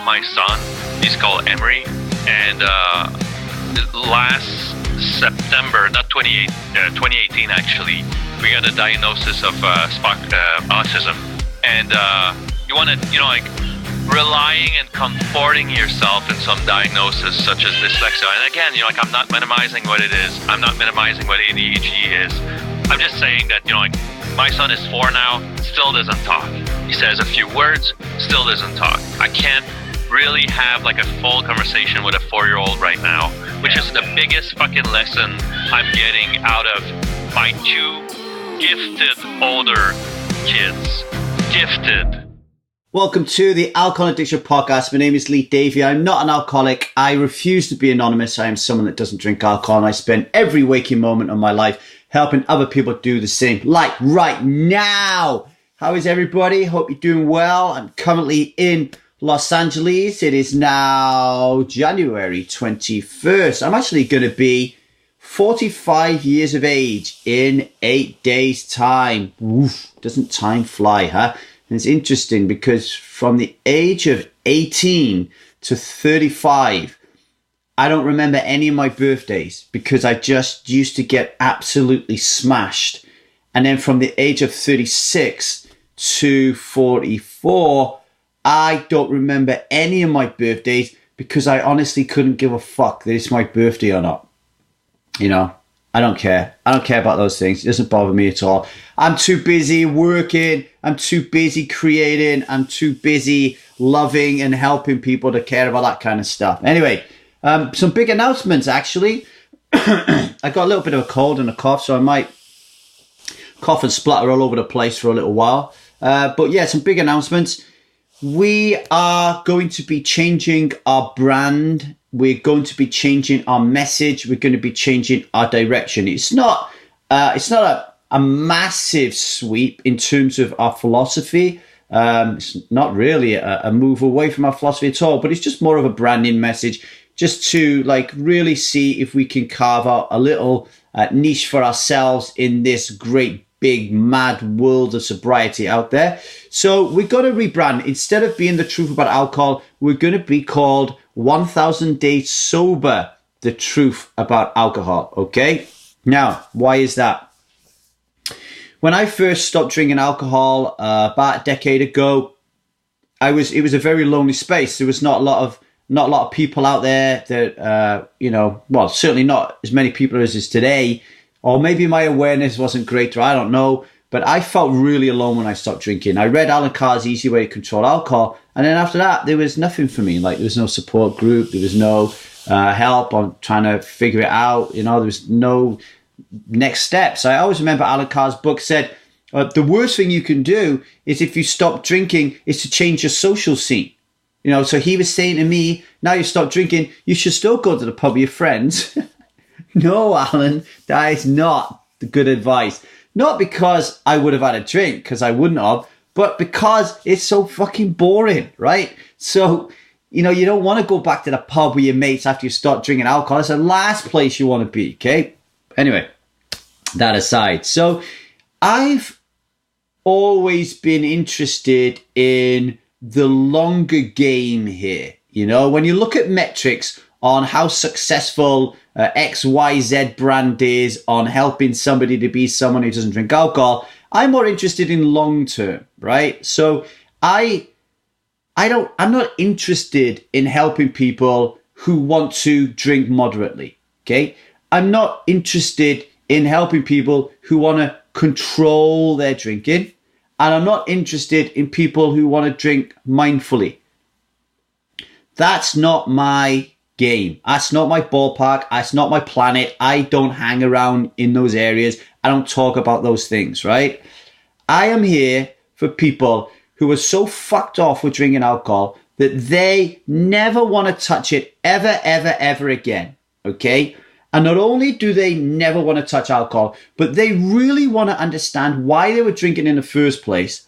my son. He's called Emery, and last September, not 2018 actually, we got a diagnosis of autism, and you want to, like, relying and comforting yourself in some diagnosis such as dyslexia. And again, like, I'm not minimizing what it is. I'm not minimizing what ADHD is. I'm just saying that, like, my son is 4 now, still doesn't talk. He says a few words, still doesn't talk. I can't really have like a full conversation with a 4-year-old right now, which is the biggest fucking lesson I'm getting out of my 2 gifted older kids. Gifted. Welcome to the Alcohol Addiction Podcast. My name is Lee Davey. I'm not an alcoholic. I refuse to be anonymous. I am someone that doesn't drink alcohol, and I spend every waking moment of my life helping other people do the same, like right now. How is everybody? Hope you're doing well. I'm currently in Los Angeles. It is now January 21st. I'm actually going to be 45 years of age in 8 days' time. Oof, doesn't time fly, huh? And it's interesting because from the age of 18 to 35, I don't remember any of my birthdays because I just used to get absolutely smashed. And then from the age of 36 to 44, I don't remember any of my birthdays because I honestly couldn't give a fuck that it's my birthday or not. You know, I don't care. I don't care about those things. It doesn't bother me at all. I'm too busy working. I'm too busy creating. I'm too busy loving and helping people to care about that kind of stuff. Anyway, some big announcements, actually. I got a little bit of a cold and a cough, so I might cough and splutter all over the place for a little while. But yeah, some big announcements. We are going to be changing our brand. We're going to be changing our message. We're going to be changing our direction. It's not a massive sweep in terms of our philosophy. It's not really a move away from our philosophy at all, but it's just more of a branding message, just to like really see if we can carve out a little niche for ourselves in this great big mad world of sobriety out there. So we're going to rebrand. Instead of being the truth about alcohol, we're going to be called 1000 Days Sober, the truth about alcohol. Okay. Now, why is that? When I first stopped drinking alcohol about a decade ago, it was a very lonely space. There was not a lot of people out there that well, certainly not as many people as is today. Or maybe my awareness wasn't great, or I don't know. But I felt really alone when I stopped drinking. I read Alan Carr's Easy Way to Control Alcohol. And then after that, there was nothing for me. Like, there was no support group. There was no help on trying to figure it out. You know, there was no next steps. I always remember Alan Carr's book said, the worst thing you can do is if you stop drinking is to change your social scene. You know, so he was saying to me, now you stop drinking, you should still go to the pub with your friends. No, Alan, that is not the good advice. Not because I would have had a drink, because I wouldn't have, but because it's so fucking boring, right? So, you know, you don't want to go back to the pub with your mates after you start drinking alcohol. It's the last place you want to be, okay? Anyway, that aside. So, I've always been interested in the longer game here. You know, when you look at metrics on how successful XYZ brand is on helping somebody to be someone who doesn't drink alcohol, I'm more interested in long term, right? So I'm not interested in helping people who want to drink moderately, okay? I'm not interested in helping people who want to control their drinking, and I'm not interested in people who want to drink mindfully. That's not my game. That's not my ballpark. That's not my planet. I don't hang around in those areas. I don't talk about those things, right? I am here for people who are so fucked off with drinking alcohol that they never want to touch it ever, ever, ever again, okay? And not only do they never want to touch alcohol, but they really want to understand why they were drinking in the first place.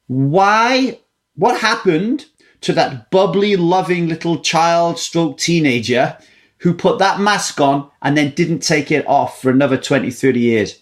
What happened to that bubbly, loving little child stroke teenager who put that mask on and then didn't take it off for another 20, 30 years.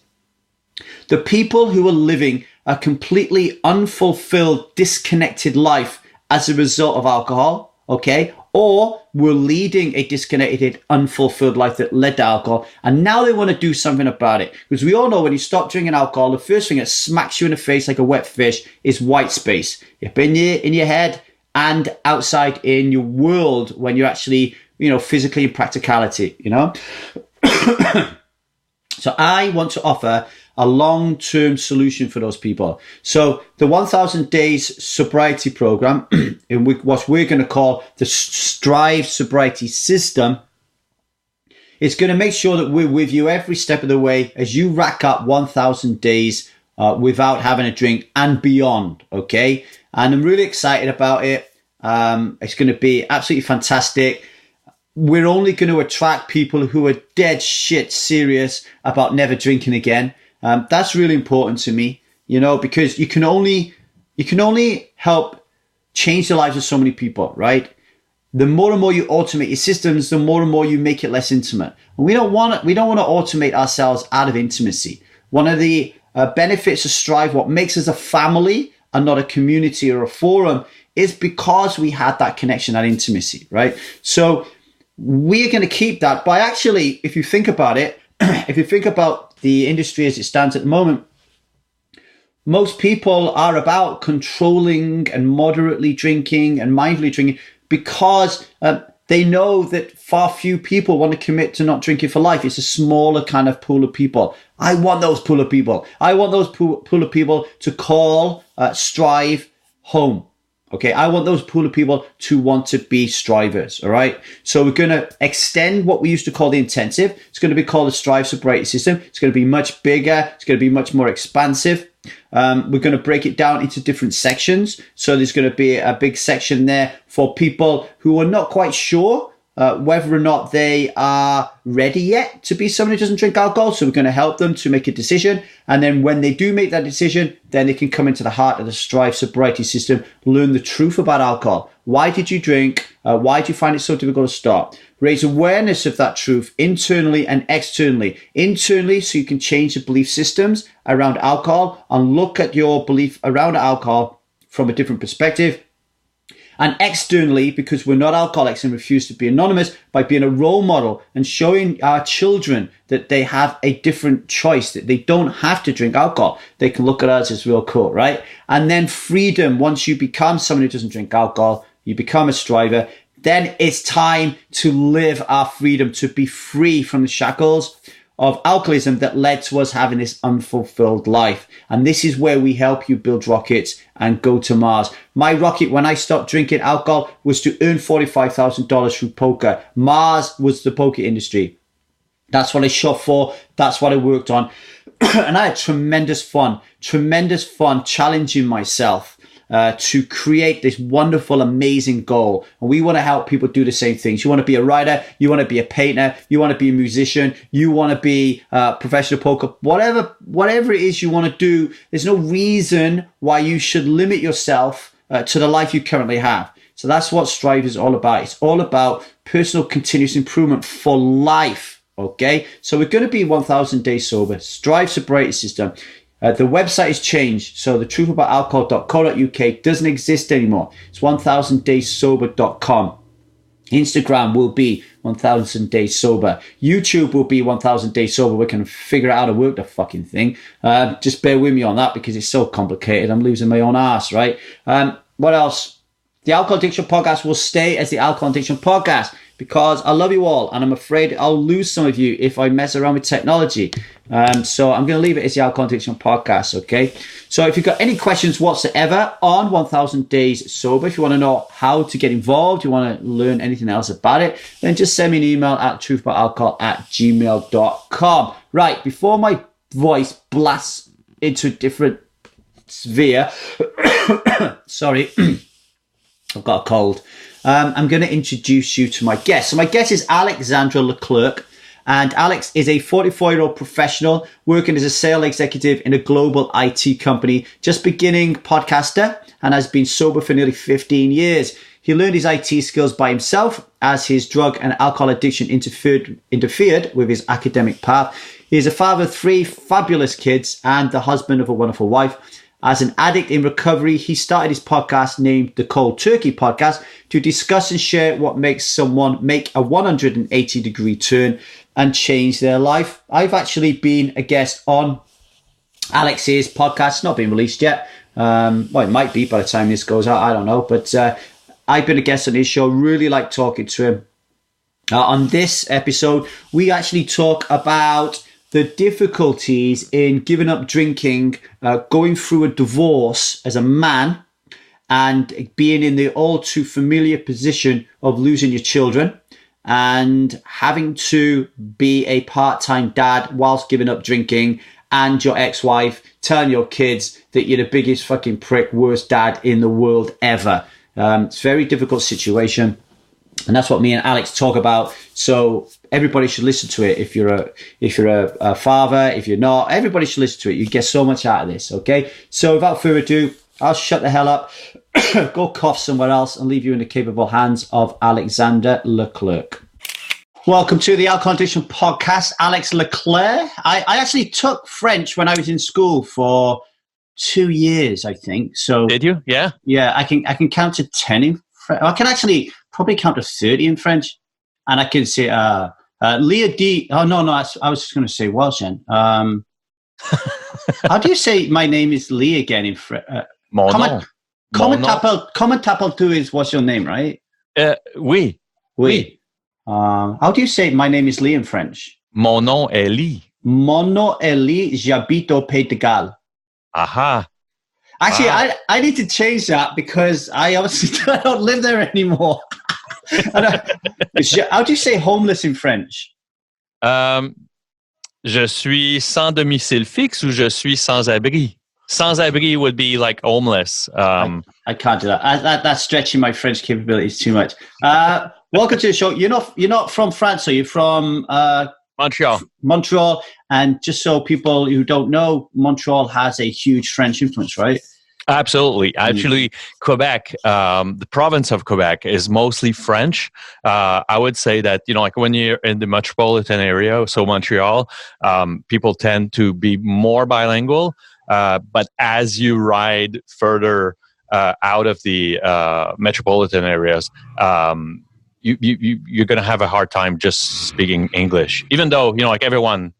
The people who are living a completely unfulfilled, disconnected life as a result of alcohol okay? Or we're leading a disconnected, unfulfilled life that led to alcohol, and now they want to do something about it. Because we all know when you stop drinking alcohol, the first thing that smacks you in the face like a wet fish is white space. You're in your head and outside in your world when you're actually, physically in practicality, So I want to offer a long-term solution for those people. So the 1000 Days Sobriety Program, what we're going to call the Strive Sobriety System, is going to make sure that we're with you every step of the way as you rack up 1000 days without having a drink and beyond, okay? And I'm really excited about it. It's going to be absolutely fantastic. We're only going to attract people who are dead shit serious about never drinking again. That's really important to me, because you can only help change the lives of so many people, right? The more and more you automate your systems, the more and more you make it less intimate. And we don't want to automate ourselves out of intimacy. One of the benefits of Strive, what makes us a family and not a community or a forum, is because we had that connection, that intimacy, right? So we're going to keep that by actually, if you think about it, if you think about the industry as it stands at the moment, most people are about controlling and moderately drinking and mindfully drinking because they know that far few people want to commit to not drinking for life. It's a smaller kind of pool of people. I want those pool of people. I want those pool of people to call Strive home. Okay, I want those pool of people to want to be strivers, all right? So we're going to extend what we used to call the intensive. It's going to be called the Strive Sobriety System. It's going to be much bigger. It's going to be much more expansive. We're going to break it down into different sections. So there's going to be a big section there for people who are not quite sure whether or not they are ready yet to be someone who doesn't drink alcohol. So we're going to help them to make a decision. And then when they do make that decision, then they can come into the heart of the Strive Sobriety System, learn the truth about alcohol. Why did you drink? Why do you find it so difficult to stop? Raise awareness of that truth internally and externally. Internally, so you can change the belief systems around alcohol and look at your belief around alcohol from a different perspective. And externally, because we're not alcoholics and refuse to be anonymous, by being a role model and showing our children that they have a different choice, that they don't have to drink alcohol. They can look at us as real cool, right? And then freedom. Once you become someone who doesn't drink alcohol, you become a striver, then it's time to live our freedom, to be free from the shackles of alcoholism that led to us having this unfulfilled life. And this is where we help you build rockets and go to Mars. My rocket, when I stopped drinking alcohol, was to earn $45,000 through poker. Mars was the poker industry. That's what I shot for. That's what I worked on. And I had tremendous fun challenging myself to create this wonderful, amazing goal. And we want to help people do the same things. You want to be a writer, you want to be a painter, you want to be a musician, you want to be a professional poker, whatever it is you want to do. There's no reason why you should limit yourself to the life you currently have. So that's what Strive is all about. It's all about personal continuous improvement for life. Okay, so we're going to be 1000 days sober, Strive Sobriety System. The website has changed, so the truthaboutalcohol.co.uk doesn't exist anymore. It's 1000dayssober.com. Instagram will be 1000 days sober. YouTube will be 1000 days sober. We can figure out how to work the fucking thing. Just bear with me on that because it's so complicated. I'm losing my own ass, right? What else? The Alcohol Addiction Podcast will stay as the Alcohol Addiction Podcast because I love you all and I'm afraid I'll lose some of you if I mess around with technology. So I'm going to leave it as the Alcohol Addiction Podcast, okay? So if you've got any questions whatsoever on 1000 Days Sober, if you want to know how to get involved, you want to learn anything else about it, then just send me an email at truthaboutalcohol@gmail.com. Right, before my voice blasts into a different sphere, sorry, I've got a cold. I'm going to introduce you to my guest. So my guest is Alexandra Leclerc. And Alex is a 44-year-old professional working as a sales executive in a global IT company, just beginning podcaster, and has been sober for nearly 15 years. He learned his IT skills by himself as his drug and alcohol addiction interfered with his academic path. He is a father of 3 fabulous kids and the husband of a wonderful wife. As an addict in recovery, he started his podcast named the Cold Turkey Podcast to discuss and share what makes someone make a 180-degree turn and change their life. I've actually been a guest on Alex's podcast. It's not been released yet. Well, it might be by the time this goes out. I don't know. But I've been a guest on his show. Really like talking to him. On this episode, we actually talk about the difficulties in giving up drinking, going through a divorce as a man, and being in the all too familiar position of losing your children and having to be a part-time dad whilst giving up drinking, and your ex-wife telling your kids that you're the biggest fucking prick, worst dad in the world ever. It's a very difficult situation. And that's what me and Alex talk about. So everybody should listen to it. If you're a father, if you're not, everybody should listen to it. You get so much out of this. Okay. So without further ado, I'll shut the hell up, go cough somewhere else, and leave you in the capable hands of Alexander Leclerc. Welcome to the Alcohol Addiction Podcast, Alex Leclerc. I actually took French when I was in school for 2 years, I think. So did you? Yeah. Yeah, I can count to 10 in French. I can actually probably count to 30 in French, and I can say Leah D. Oh no, I was just going to say Welsh. Then. How do you say my name is Lee again in French? Comment t'appelles tu is what's your name, right? Oui. Oui. How do you say my name is Lee in French? Mon nom est Lee. Mon nom est Lee. J'habite au Pays de Galles. Aha. Actually, I need to change that because I obviously don't live there anymore. How do you say homeless in French? Je suis sans domicile fixe ou je suis sans abri? Sans abri would be like homeless. I can't do that. That's stretching my French capabilities too much. Welcome to the show. You're not from France, are you? From Montreal. Montreal. And just so people who don't know, Montreal has a huge French influence, right? Absolutely. Actually, Quebec, the province of Quebec is mostly French. I would say that, like when you're in the metropolitan area, so Montreal, people tend to be more bilingual. But as you ride further out of the metropolitan areas, you're going to have a hard time just speaking English, even though, like everyone,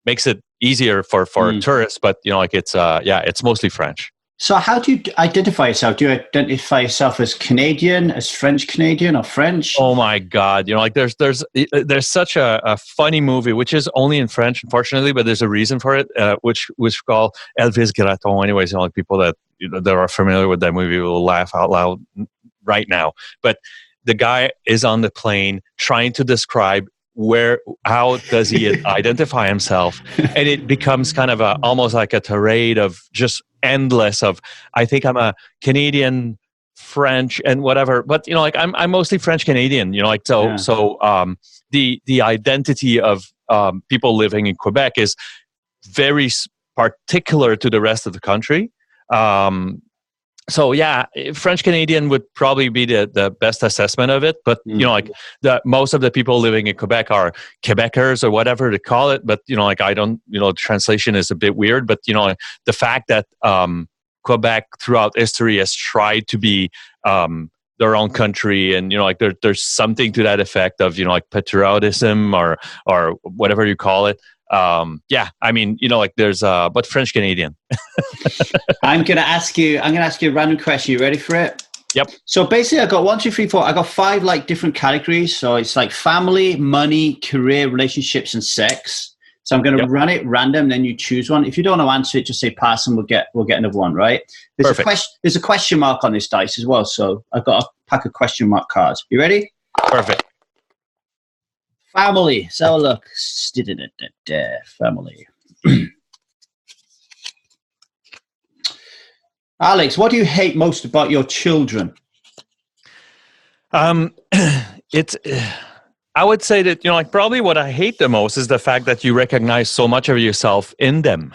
makes it easier for tourists, but it's mostly French. So how do you identify yourself? Do you identify yourself as Canadian, as French Canadian, or French? Oh my God! There's such a funny movie which is only in French, unfortunately, but there's a reason for it, which called Elvis Gratton. Anyways, like people that that are familiar with that movie will laugh out loud right now. But the guy is on the plane trying to describe how does he identify himself, and it becomes kind of almost like a tirade of just endless of, I think I'm a Canadian, French, and whatever, but I'm mostly French Canadian, the identity of people living in Quebec is very particular to the rest of the country. So yeah, French Canadian would probably be the best assessment of it. But most of the people living in Quebec are Quebecers or whatever to call it. But I don't. Translation is a bit weird. But the fact that Quebec throughout history has tried to be their own country, and there's something to that effect of patriotism or whatever you call it. There's but French Canadian. I'm gonna ask you a random question. You ready for it? Yep. So basically I got 1, 2, 3, 4. I got 5 like different categories. So it's like family, money, career, relationships, and sex. So I'm gonna run it random, then you choose one. If you don't want to answer it, just say pass and we'll get another one, right? There's a question mark on this dice as well. So I've got a pack of question mark cards. You ready? Perfect. Family. So look, family. Alex, what do you hate most about your children? It's. I would say that probably what I hate the most is the fact that you recognize so much of yourself in them.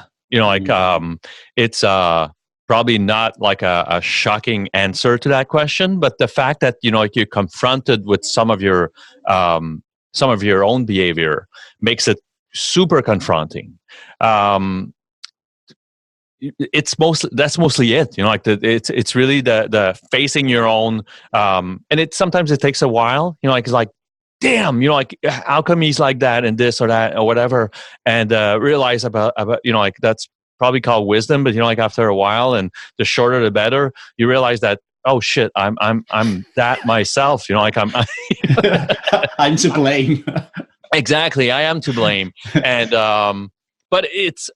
It's probably not like a shocking answer to that question, but the fact that you're confronted with some of your own behavior makes it super confronting. that's mostly it, like it's really the facing your own, and it sometimes it takes a while, like it's like, damn, like how come he's like that and this or that or whatever, and realize about like that's probably called wisdom, but like after a while, and the shorter the better, you realize that, oh shit, I'm that myself, like I'm I'm to blame. Exactly, I am to blame. And but it's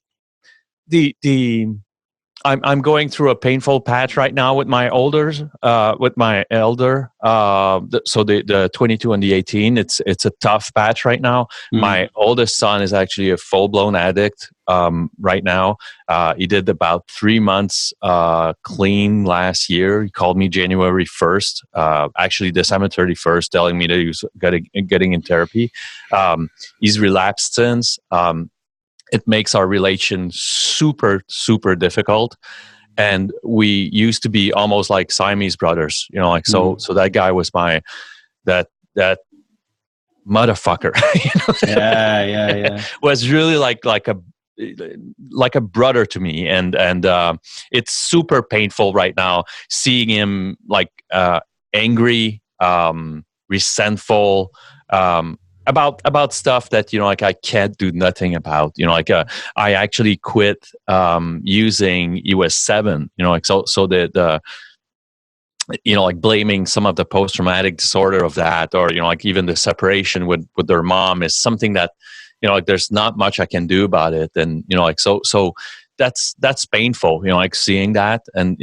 I'm going through a painful patch right now with my with my elder. So the 22 and the 18, it's a tough patch right now. My oldest son is actually a full-blown addict right now. He did about 3 months clean last year. He called me January 1st, actually December 31st, telling me that he was getting in therapy. He's relapsed since. It makes our relation super, super difficult. And we used to be almost like Siamese brothers, like, so that guy was that motherfucker, Yeah. was really like a brother to me. And it's super painful right now seeing him like angry, resentful, about stuff that like I can't do nothing about. Like I actually quit using US 7. Like so the like blaming some of the post-traumatic disorder of that, or like even the separation with their mom is something that like there's not much I can do about it. And like so that's painful. Like seeing that, and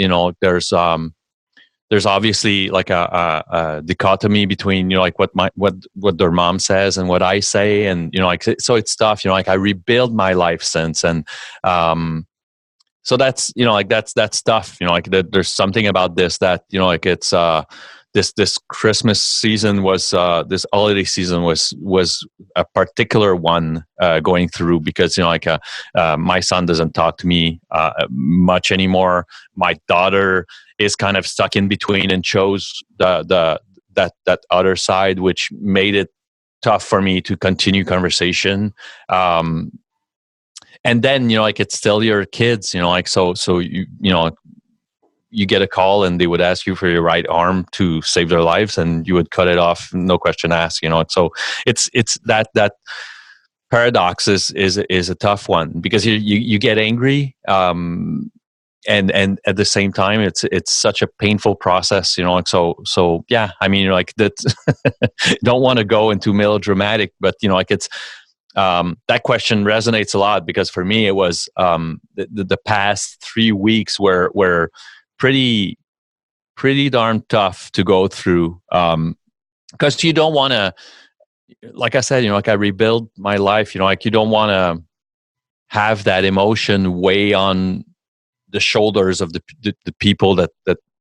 there's obviously like a dichotomy between like what their mom says and what I say, and like so it's tough. Like I rebuild my life since, and so that's like that's tough. Like there's something about this that like it's this Christmas season was this holiday season was a particular one going through, because like my son doesn't talk to me much anymore. My daughter is kind of stuck in between and chose that other side, which made it tough for me to continue conversation. And then like it's still your kids, like so you get a call and they would ask you for your right arm to save their lives, and you would cut it off, no question asked. So it's that paradox is a tough one, because you get angry. And at the same time, it's such a painful process, like so yeah. I mean, like that. Don't want to go into melodramatic, but like it's that question resonates a lot, because for me it was the past 3 weeks were pretty darn tough to go through, because you don't want to, like I said, like I rebuild my life. Like you don't want to have that emotion weigh on the shoulders of the people that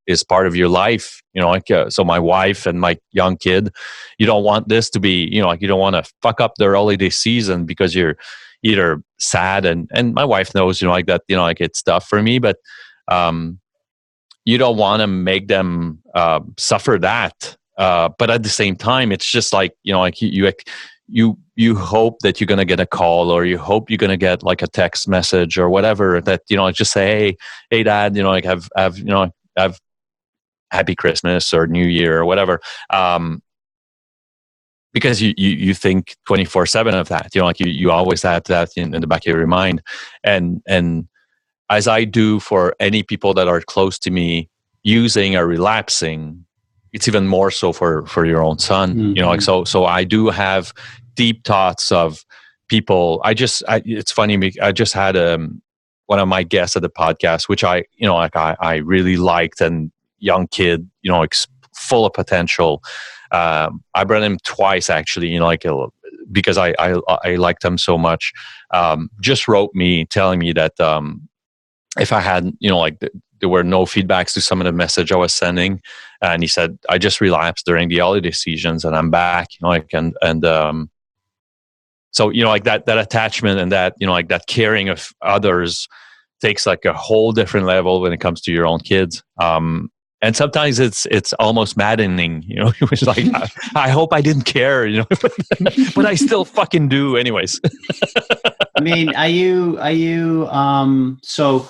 is part of your life. Like so my wife and my young kid, you don't want this to be, like you don't want to fuck up their holiday season because you're either sad, and my wife knows, like that, like it's tough for me, but you don't want to make them suffer that. But at the same time, it's just like, like you hope that you're going to get a call, or you hope you're going to get like a text message or whatever that, just say, hey dad, like have happy Christmas or New Year or whatever. Because you think 24/7 of that, like you always have that in the back of your mind. And as I do for any people that are close to me using or relapsing, it's even more so for your own son. Mm-hmm. Like so I do have deep thoughts of people. It's funny, I just had one of my guests at the podcast, which I really liked, and young kid, full of potential. I brought him twice actually, because I liked him so much. Just wrote me telling me that if I had, there were no feedbacks to some of the message I was sending, and he said, I just relapsed during the holiday seasons and I'm back, so like that attachment and that like that caring of others takes like a whole different level when it comes to your own kids. And sometimes it's almost maddening, it's like I hope I didn't care, but I still fucking do anyways. I mean, are you so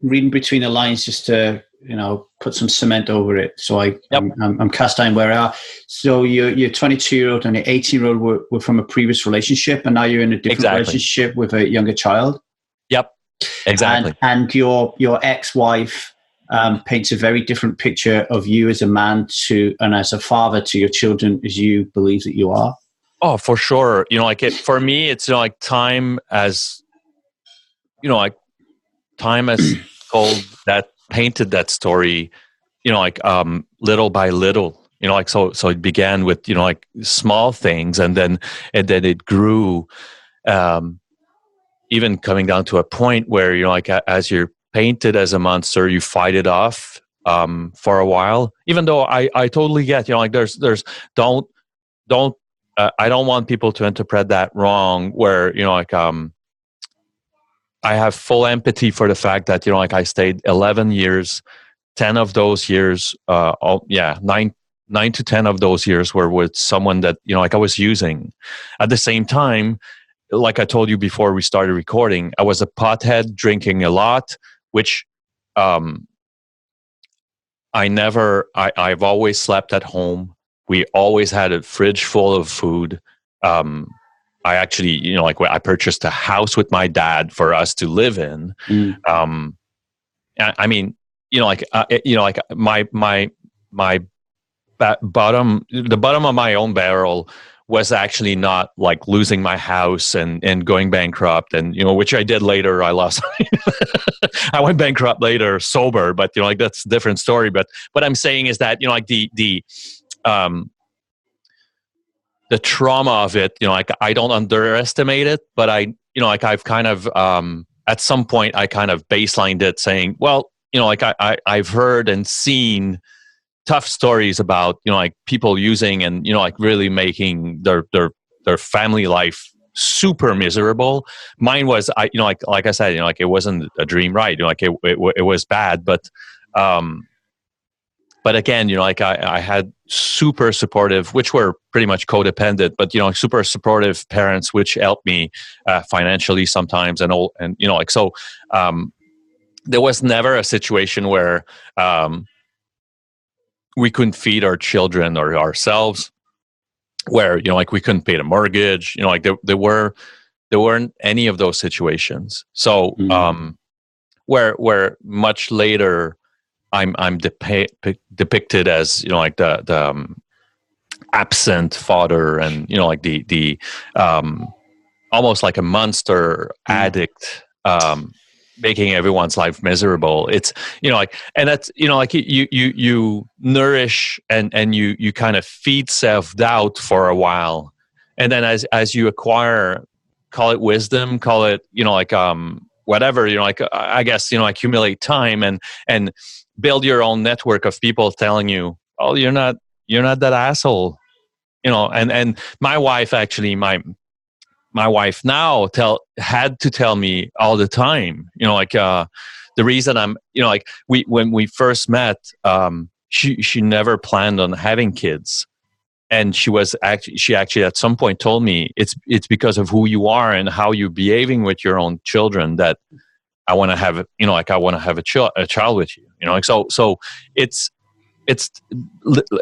reading between the lines just to, put some cement over it. So I'm cast iron where I are. So your 22-year-old and your 18-year-old were from a previous relationship, and now you're in a different relationship with a younger child. Yep, exactly. And your ex-wife paints a very different picture of you as a man and as a father to your children as you believe that you are. Oh, for sure. For me, it's like time as told that, painted that story, little by little, so it began with, small things, and then it grew, even coming down to a point where, as you're painted as a monster, you fight it off, for a while, even though I totally get, there's don't, I don't want people to interpret that wrong, where, I have full empathy for the fact that, I stayed 11 years, 10 of those years, 9 to 10 of those years were with someone that, I was using. At the same time, like I told you before we started recording, I was a pothead, drinking a lot, which I've always slept at home. We always had a fridge full of food. I actually, I purchased a house with my dad for us to live in. I mean, my bottom, the bottom of my own barrel was actually not like losing my house and going bankrupt, and which I did later. I lost. I went bankrupt later, sober, but that's a different story. But what I'm saying is that the trauma of it, I don't underestimate it, but I've kind of at some point I kind of baselined it, saying, well, I've heard and seen tough stories about people using and really making their family life super miserable. Mine was, like I said, it wasn't a dream ride. It was bad, but again, I had super supportive, which were pretty much codependent, but super supportive parents, which helped me financially sometimes, so. There was never a situation where we couldn't feed our children or ourselves, where we couldn't pay the mortgage. There weren't any of those situations. So where much later I'm depicted as the absent father, and the almost like a monster addict, making everyone's life miserable. It's and that's you nourish and you kind of feed self-doubt for a while, and then as you acquire, call it wisdom, call it whatever, I guess accumulate time and build your own network of people telling you, oh, you're not that asshole, and my wife actually, my wife now had to tell me all the time, the reason I'm, when we first met, she never planned on having kids. And she actually at some point told me, it's because of who you are and how you're behaving with your own children that I want to have, I want to have a child with you, so it's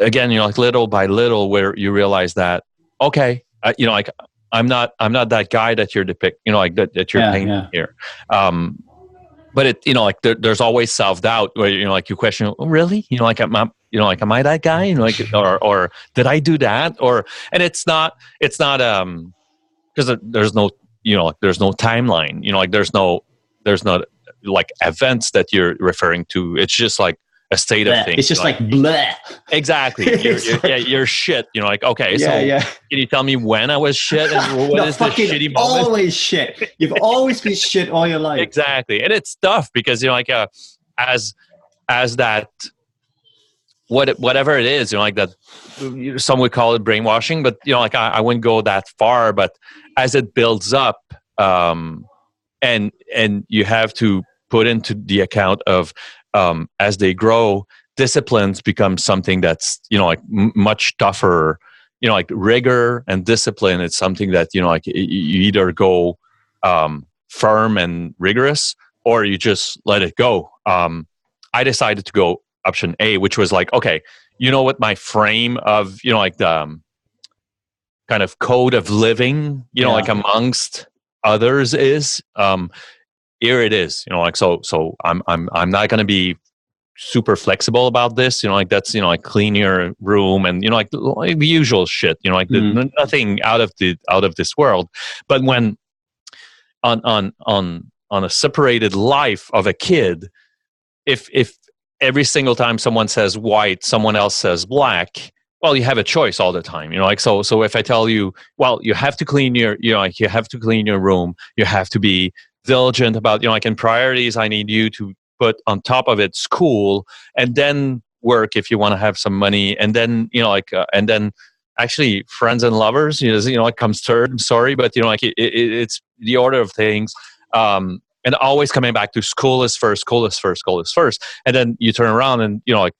again, little by little, where you realize that, okay, I'm not that guy that you're depicting, that you're painting here. But it, there's always self-doubt where, you question, oh, really? Am I that guy? Or did I do that? And it's not, because there's no, there's no timeline, there's no like events that you're referring to. It's just like a state of things. It's just like bleh. Exactly. You're shit. Okay, so can you tell me when I was shit and what is this shitty moment? Always shit. You've always been shit all your life. Exactly. And it's tough because, as that, whatever it is, that some would call it brainwashing, but, I wouldn't go that far, but as it builds up, and you have to put into the account of, as they grow, disciplines become something that's much tougher. Rigor and discipline. It's something that you either go firm and rigorous, or you just let it go. I decided to go option A, which was like, okay, you know what my frame of, like the kind of code of living, like amongst others is, here it is, like, so I'm not going to be super flexible about this, like that's, like clean your room and, like the usual shit, like nothing out of this world. But when on a separated life of a kid, if every single time someone says white, someone else says black, well, you have a choice all the time, like, so if I tell you, well, you have to clean your, like you have to clean your room, you have to be diligent about, like in priorities, I need you to put on top of it school and then work if you want to have some money, and then, and then actually friends and lovers, it comes third. I'm sorry, but like it's the order of things. And always coming back to school is first. And then you turn around and, like,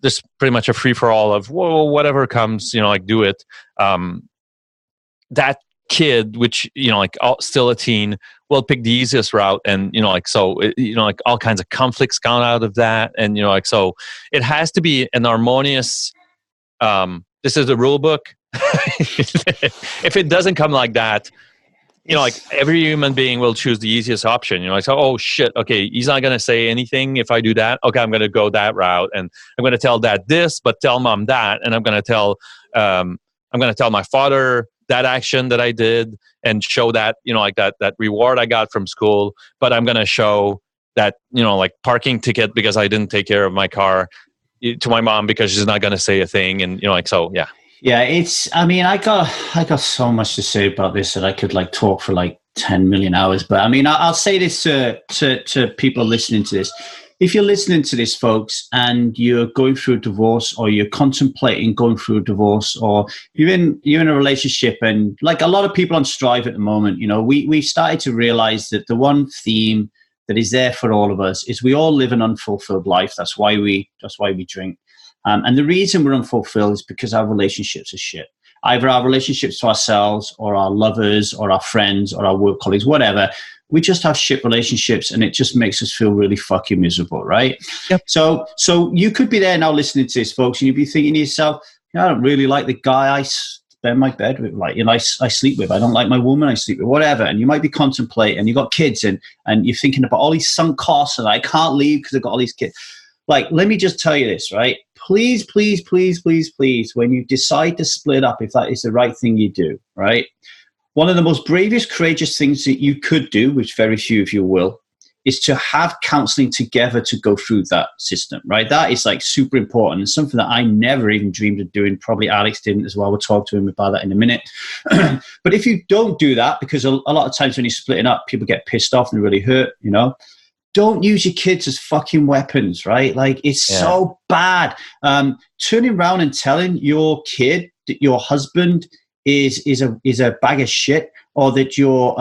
there's pretty much a free for all of, whoa, whatever comes, like do it. That kid, which, like still a teen, will pick the easiest route. And, like, so, like all kinds of conflicts come out of that. And, like, so it has to be an harmonious, this is the rule book. If it doesn't come like that, like every human being will choose the easiest option. Like, so, oh shit, okay, he's not going to say anything if I do that. Okay, I'm going to go that route, and I'm going to tell dad this, but tell mom that, and I'm going to tell my father that action that I did, and show that, like that reward I got from school. But I'm going to show that, like parking ticket because I didn't take care of my car to my mom because she's not going to say a thing, and like, so yeah. Yeah, I got so much to say about this that I could like talk for like 10 million hours. But I mean, I'll say this to people listening to this. If you're listening to this, folks, and you're going through a divorce, or you're contemplating going through a divorce, or you're in a relationship, and like a lot of people on Strive at the moment, we started to realize that the one theme that is there for all of us is we all live an unfulfilled life. That's why we drink. And the reason we're unfulfilled is because our relationships are shit. Either our relationships to ourselves, or our lovers, or our friends, or our work colleagues, whatever. We just have shit relationships, and it just makes us feel really fucking miserable, right? Yep. So you could be there now listening to this, folks, and you'd be thinking to yourself, I don't really like the guy I spend my bed with, like, I sleep with. I don't like my woman I sleep with, whatever. And you might be contemplating, and you've got kids, and you're thinking about all these sunk costs, and I can't leave because I've got all these kids. Like, let me just tell you this, right? Please, please, please, please, please, when you decide to split up, if that is the right thing you do, right? One of the most bravest, courageous things that you could do, which very few of you will, is to have counseling together to go through that system, right? That is like super important, and something that I never even dreamed of doing. Probably Alex didn't as well. We'll talk to him about that in a minute. But if you don't do that, because a lot of times when you're splitting up, people get pissed off and really hurt, don't use your kids as fucking weapons, right? Like, it's so bad. Turning around and telling your kid that your husband is a bag of shit, or that your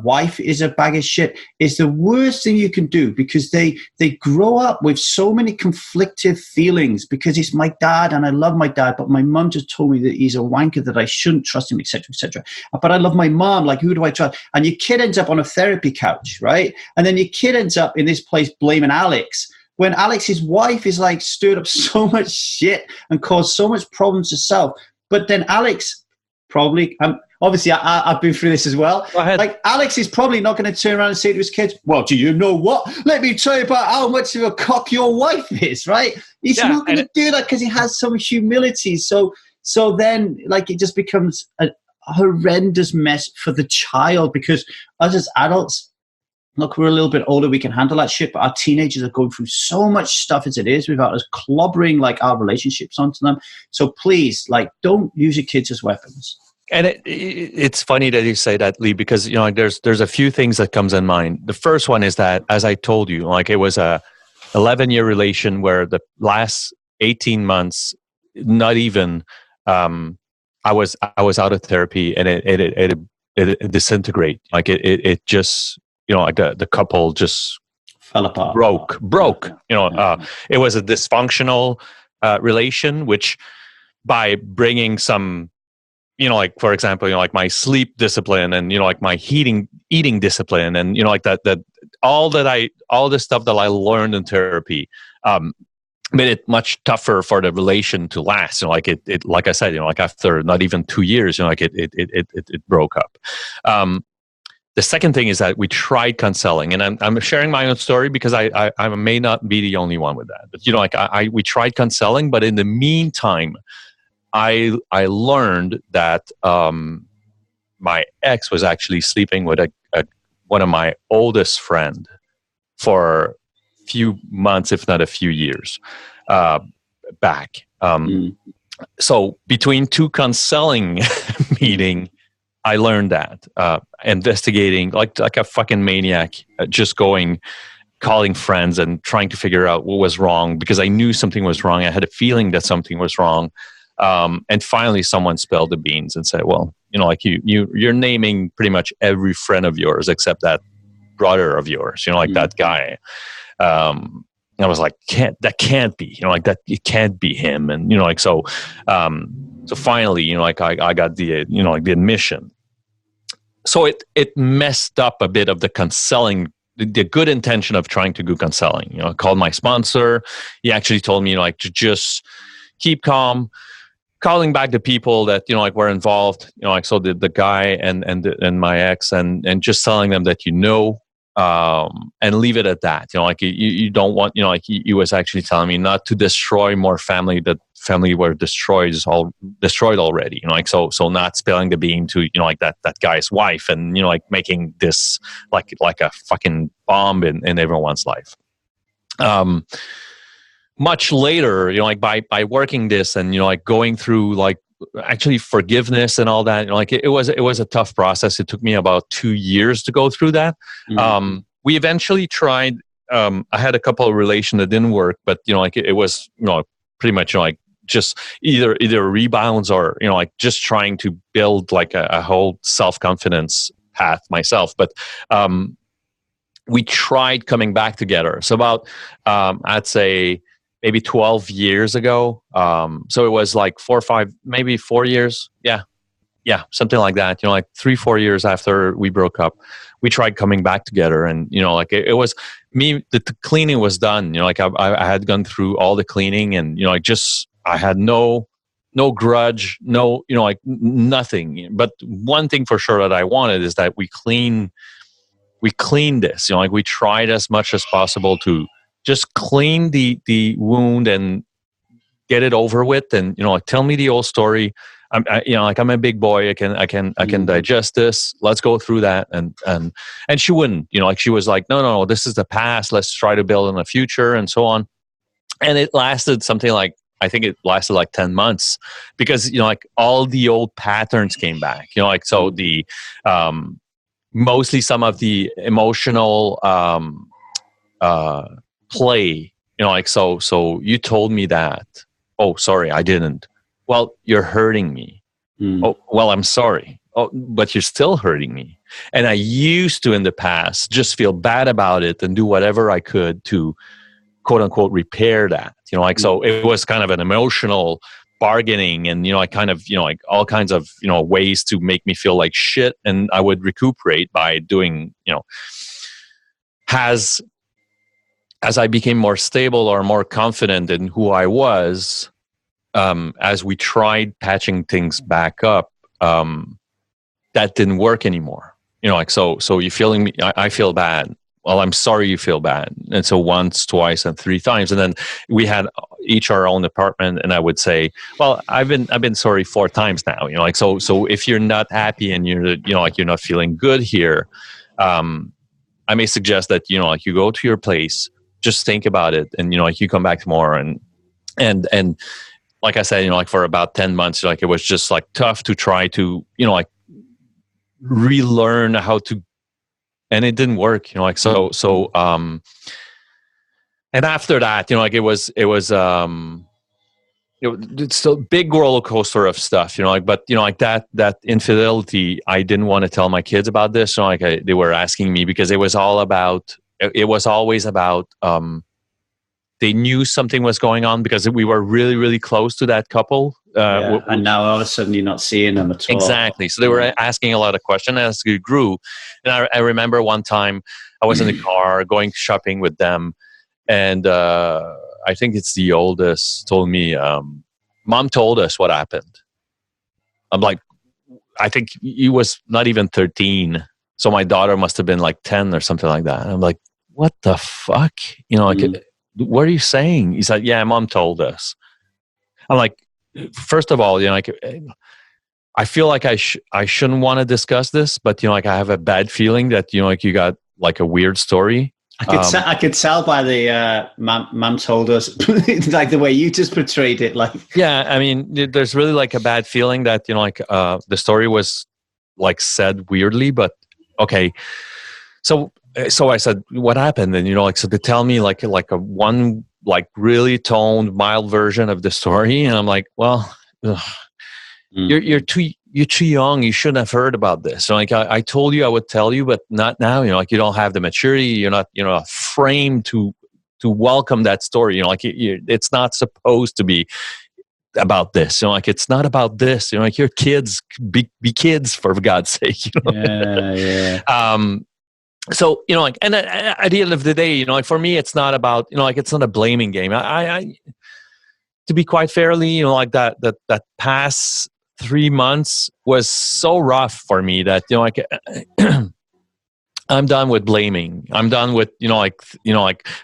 wife is a bag of shit, is the worst thing you can do, because they grow up with so many conflicted feelings, because it's my dad and I love my dad, but my mum just told me that he's a wanker, that I shouldn't trust him, etc., etc. But I love my mom, like, who do I trust? And your kid ends up on a therapy couch, right? And then your kid ends up in this place blaming Alex, when Alex's wife is like stirred up so much shit and caused so much problems herself. But then Alex probably, obviously I've been through this as well. Like, Alex is probably not going to turn around and say to his kids, well, do you know what? Let me tell you about how much of a cock your wife is, right? He's not going to do that because he has some humility. So then, like, it just becomes a horrendous mess for the child, because us as adults, look, we're a little bit older, we can handle that shit, but our teenagers are going through so much stuff as it is without us clobbering, like, our relationships onto them. So please, like, don't use your kids as weapons. And it's funny that you say that, Lee, because, there's a few things that comes in mind. The first one is that, as I told you, like, it was a 11-year relation where the last 18 months, not even, I was out of therapy, and it disintegrated. Like, it just, like the couple just fell apart, broke. It was a dysfunctional relation, which, by bringing some, like, for example, like my sleep discipline, and like my eating discipline, and like that all the stuff that I learned in therapy made it much tougher for the relation to last. You know, like it like I said, you know, like after not even 2 years, you know, like it broke up. The second thing is that we tried counseling, and I'm sharing my own story because I may not be the only one with that. But you know, like we tried counseling, but in the meantime, I learned that my ex was actually sleeping with one of my oldest friend for a few months, if not a few years back. So between two counseling meetings, I learned that investigating like a fucking maniac, just calling friends and trying to figure out what was wrong because I knew something was wrong. I had a feeling that something was wrong. And finally someone spilled the beans and said, well, you know, like you're naming pretty much every friend of yours except that brother of yours, you know, like that guy. I was like, that can't be, you know, like that, it can't be him. And, you know, like, so finally, you know, like I got the, you know, like the admission. So it messed up a bit of the counseling, the good intention of trying to do counseling. You know, I called my sponsor. He actually told me, you know, like to just keep calm, calling back the people that, you know, like were involved, you know, like, so the guy and my ex and just telling them that, you know, and leave it at that. You know, like you don't want, you know, like he was actually telling me not to destroy more family that family were destroyed already. You know, like so not spilling the bean to, you know, like that guy's wife and, you know, like making this like a fucking bomb in everyone's life. Much later, you know, like by working this and, you know, like going through like actually forgiveness and all that, you know, like it was a tough process. It took me about 2 years to go through that. We eventually tried. I had a couple of relations that didn't work, but you know, like it was, you know, pretty much, you know, like just either rebounds or, you know, like just trying to build like a whole self-confidence path myself. But we tried coming back together. So about I'd say maybe 12 years ago. So it was like 4 or 5, maybe 4 years. Yeah, something like that. You know, like 3-4 years after we broke up, we tried coming back together. And, you know, like it was me, the cleaning was done. You know, like I had gone through all the cleaning and, you know, like just, I had no grudge, no, you know, like nothing. But one thing for sure that I wanted is that we clean this, you know, like we tried as much as possible to just clean the wound and get it over with. And, you know, like tell me the old story. You know, like I'm a big boy. I can digest this. Let's go through that. And she wouldn't, you know, like she was like, no, this is the past. Let's try to build in the future and so on. And it lasted something like, I think it lasted like 10 months because, you know, like all the old patterns came back, you know, like, so the, mostly some of the emotional, play, you know, like, so you told me that. Oh, sorry, I didn't. Well, you're hurting me. Oh, well, I'm sorry. Oh, but you're still hurting me. And I used to, in the past, just feel bad about it and do whatever I could to, quote unquote, repair that. You know, like, so it was kind of an emotional bargaining and, you know, I kind of, you know, like all kinds of, you know, ways to make me feel like shit. And I would recuperate by doing, you know, as I became more stable or more confident in who I was, as we tried patching things back up, that didn't work anymore. You know, like, so you're feeling me, I feel bad. Well, I'm sorry you feel bad. And so once, twice, and 3 times. And then we had each our own apartment. And I would say, well, I've been sorry 4 times now. You know, like, so if you're not happy and you're, you know, like you're not feeling good here, I may suggest that, you know, like you go to your place, just think about it. And, you know, like you come back tomorrow and like I said, you know, like for about 10 months, like it was just like tough to try to, you know, like relearn how to, and it didn't work, you know, like, so, and after that, you know, like it was, it's a big roller coaster of stuff, you know, like, but, you know, like that infidelity, I didn't want to tell my kids about this. You know, like they were asking me because it was always about, they knew something was going on because we were really, really close to that couple. And now all of a sudden you're not seeing them at all. Exactly. So they were asking a lot of questions as it grew. And I remember one time I was in the car going shopping with them, and I think it's the oldest told me, Mom told us what happened. I'm like, I think he was not even 13. So my daughter must have been like 10 or something like that. And I'm like, what the fuck? What are you saying? He's like, yeah, Mom told us. I'm like, first of all, I feel like I shouldn't want to discuss this, but I have a bad feeling that you got like a weird story. I could tell by the mom told us, like the way you just portrayed it. Like, yeah, I mean, there's really like a bad feeling that the story was like said weirdly, but okay. So I said, what happened? And so they tell me like a one like really toned, mild version of the story, and I'm like, well, you're too young. You shouldn't have heard about this. So I told you I would tell you, but not now. You don't have the maturity. You're not framed to welcome that story. It's not supposed to be about this. It's not about this. Your kids be kids, for God's sake. Yeah. So and at the end of the day, for me, it's not about it's not a blaming game. I to be quite fairly, that past 3 months was so rough for me that I'm done with blaming. I'm done with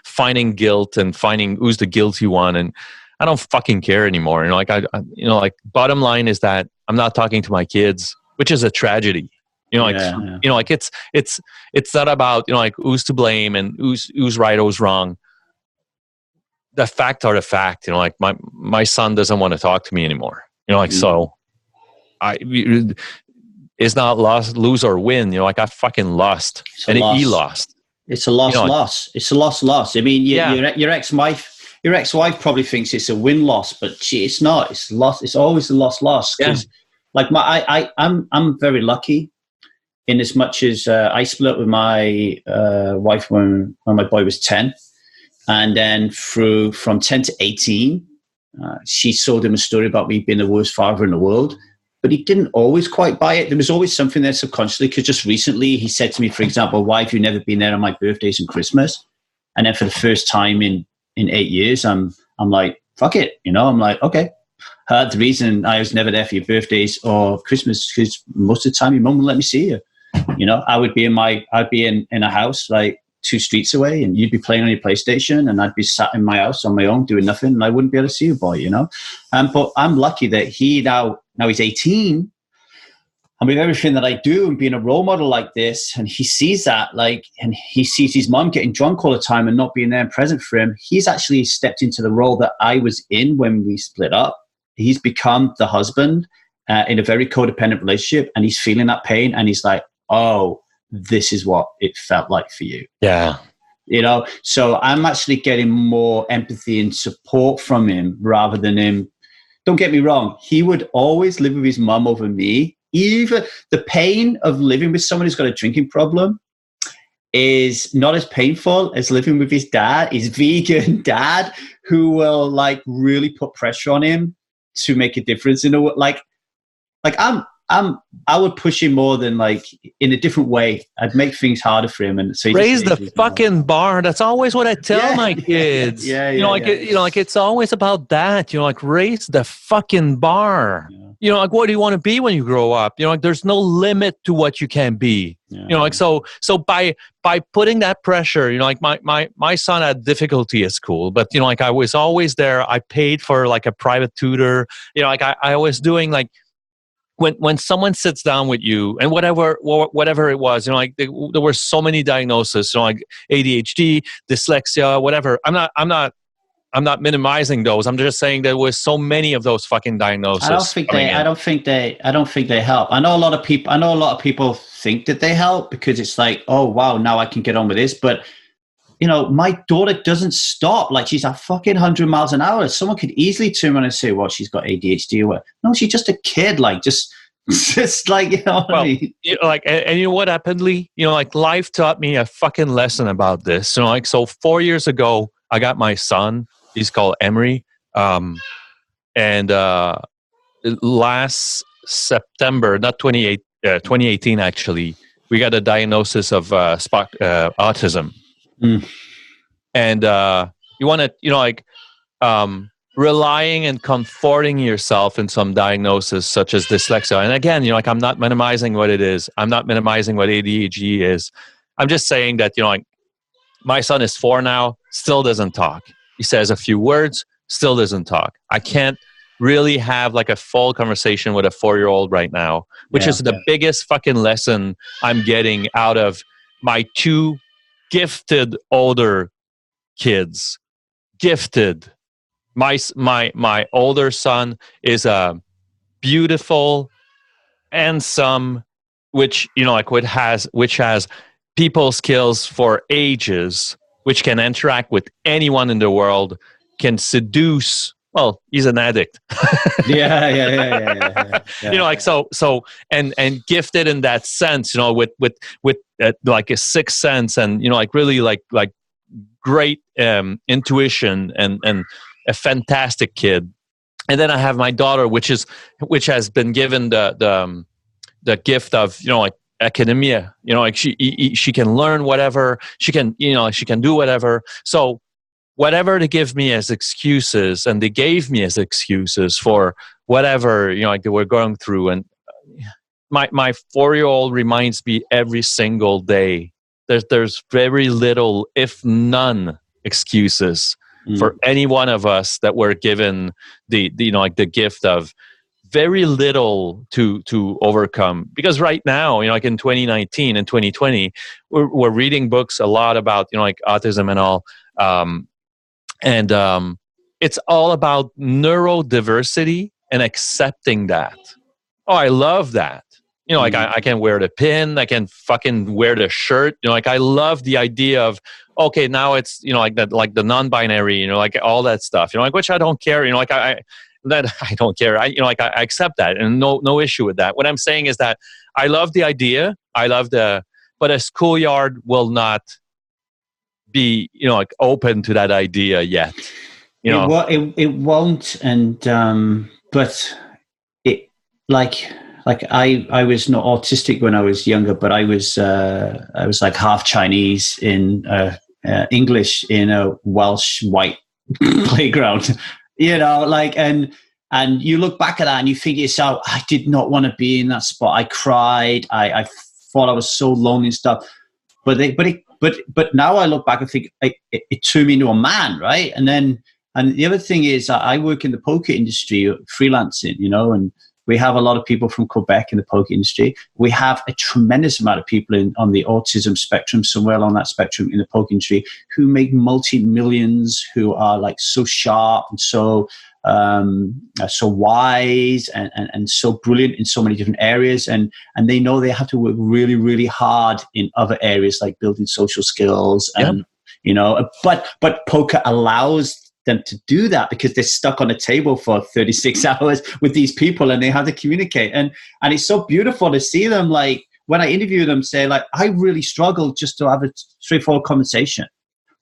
finding guilt and finding who's the guilty one, and I don't fucking care anymore. Bottom line is that I'm not talking to my kids, which is a tragedy. It's not about who's to blame and who's right, who's wrong. The fact are the fact. My son doesn't want to talk to me anymore. So. It's not lose or win. I fucking lost, and he lost. It's a loss. It's a loss. I mean, your ex-wife probably thinks it's a win-loss, but it's not. It's loss. It's always a loss. Because, I'm very lucky, in as much as I split up with my wife when my boy was 10, and then from 10 to 18, she sold him a story about me being the worst father in the world. But he didn't always quite buy it. There was always something there subconsciously, because just recently he said to me, for example, why have you never been there on my birthdays and Christmas? And then for the first time in 8 years, I'm like, fuck it. I'm like, okay. The reason I was never there for your birthdays or Christmas, because most of the time your mum wouldn't let me see you. I'd be in a house like 2 streets away, and you'd be playing on your PlayStation, and I'd be sat in my house on my own doing nothing, and I wouldn't be able to see you, boy. But I'm lucky that he now he's 18, and with everything that I do and being a role model like this, and he sees that, and he sees his mom getting drunk all the time and not being there and present for him. He's actually stepped into the role that I was in when we split up. He's become the husband in a very codependent relationship, and he's feeling that pain, and he's like, oh, this is what it felt like for you. Yeah. So I'm actually getting more empathy and support from him rather than him. Don't get me wrong. He would always live with his mum over me. Even the pain of living with someone who's got a drinking problem is not as painful as living with his dad, his vegan dad, who will really put pressure on him to make a difference in I would push him more than in a different way. I'd make things harder for him, and so raise the fucking bar. That's always what I tell my kids. It's always about that. Raise the fucking bar. Yeah. What do you want to be when you grow up? There's no limit to what you can be. Yeah. So by putting that pressure, my son had difficulty at school, but I was always there. I paid for a private tutor. I was doing when someone sits down with you and whatever it was, there were so many diagnoses, ADHD, dyslexia, whatever. I'm not minimizing those. I'm just saying there was so many of those fucking diagnoses. I don't think they help. I know a lot of people think that they help because it's oh wow, now I can get on with this. But my daughter doesn't stop. She's at fucking 100 miles an hour. Someone could easily turn around and say, well, she's got ADHD or what. No, she's just a kid. Just what I mean? And you know what happened, Lee? Life taught me a fucking lesson about this. So 4 years ago, I got my son. He's called Emery. And last September, not 2018 actually, we got a diagnosis of autism. And you want to, relying and comforting yourself in some diagnosis such as dyslexia. And again, I'm not minimizing what it is. I'm not minimizing what ADHD is. I'm just saying that, my son is 4 now, still doesn't talk. He says a few words, still doesn't talk. I can't really have like a full conversation with a 4-year-old right now, which is the biggest fucking lesson I'm getting out of my 2 gifted older kids. Gifted. My older son is a beautiful, handsome, which has people skills for ages, which can interact with anyone in the world, can seduce. Well, he's an addict. Yeah. And gifted in that sense, with like a sixth sense, and really like great intuition, and a fantastic kid. And then I have my daughter, which has been given the gift of academia. She can learn whatever, she can do whatever. So whatever they give me as excuses, and they gave me as excuses for whatever they were going through, and my 4-year-old reminds me every single day. There's very little, if none, excuses for any one of us that were given the gift of very little to overcome. Because right now, in 2019 and 2020, we're reading books a lot about autism and all, and it's all about neurodiversity and accepting that. Oh, I love that. I can wear the pin, I can fucking wear the shirt. I love the idea of, okay, now it's like the non-binary, all that stuff. Which I don't care. I don't care. I accept that, and no issue with that. What I'm saying is that I love the idea. But a schoolyard will not be open to that idea yet. It won't, and but it like I was not autistic when I was younger, but I was like half Chinese in English in a Welsh white playground, and you look back at that and you think to yourself, I did not want to be in that spot. I cried. I thought I was so lonely and stuff. But now I look back and think it turned me into a man, right? And the other thing is I work in the poker industry, freelancing, and we have a lot of people from Quebec in the poker industry. We have a tremendous amount of people on the autism spectrum, somewhere along that spectrum in the poker industry, who make multi-millions, who are like so sharp and so wise and so brilliant in so many different areas. And they know they have to work really, really hard in other areas like building social skills. And, but poker allows them to do that because they're stuck on a table for 36 hours with these people and they have to communicate. And it's so beautiful to see them, like when I interview them, say like, I really struggle just to have a straightforward conversation.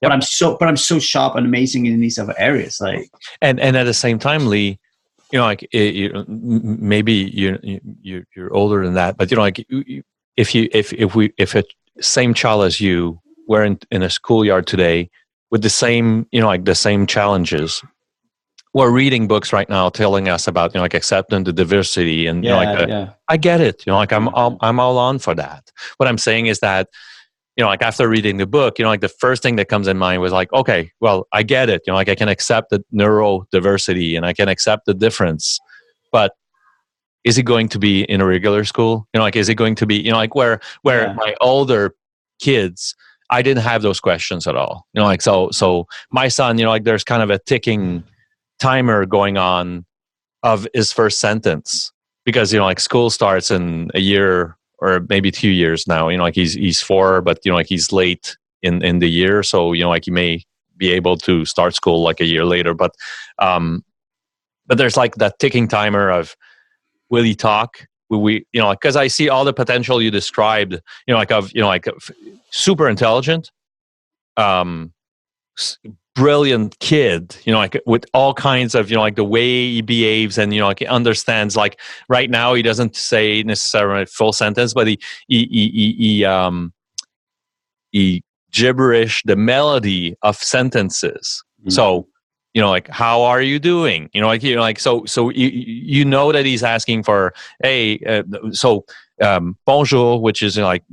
Yep. But I'm so sharp and amazing in these other areas. Like, and at the same time, Lee, maybe you're older than that, but if a same child as you were in a schoolyard today, with the same, the same challenges. We're reading books right now telling us about, accepting the diversity and, I get it. I'm all on for that. What I'm saying is that, after reading the book, the first thing that comes in mind was like, okay, well, I get it. I can accept the neurodiversity and I can accept the difference, but is it going to be in a regular school? Is it going to be, where my older kids, I didn't have those questions at all. So my son, there's kind of a ticking timer going on of his first sentence because, school starts in a year or maybe 2 years now. He's 4, but, he's late in the year. So, he may be able to start school like a year later. But there's like that ticking timer of, will he talk? Because I see all the potential you described, super intelligent, brilliant kid, you know, like with all kinds of, you know, like the way he behaves, and, you know, like he understands, like right now he doesn't say necessarily a full sentence, but he gibberish the melody of sentences. So, you know, like, how are you doing? You know, like, you know, like, so you know that he's asking for, hey, bonjour, which is, you know, like,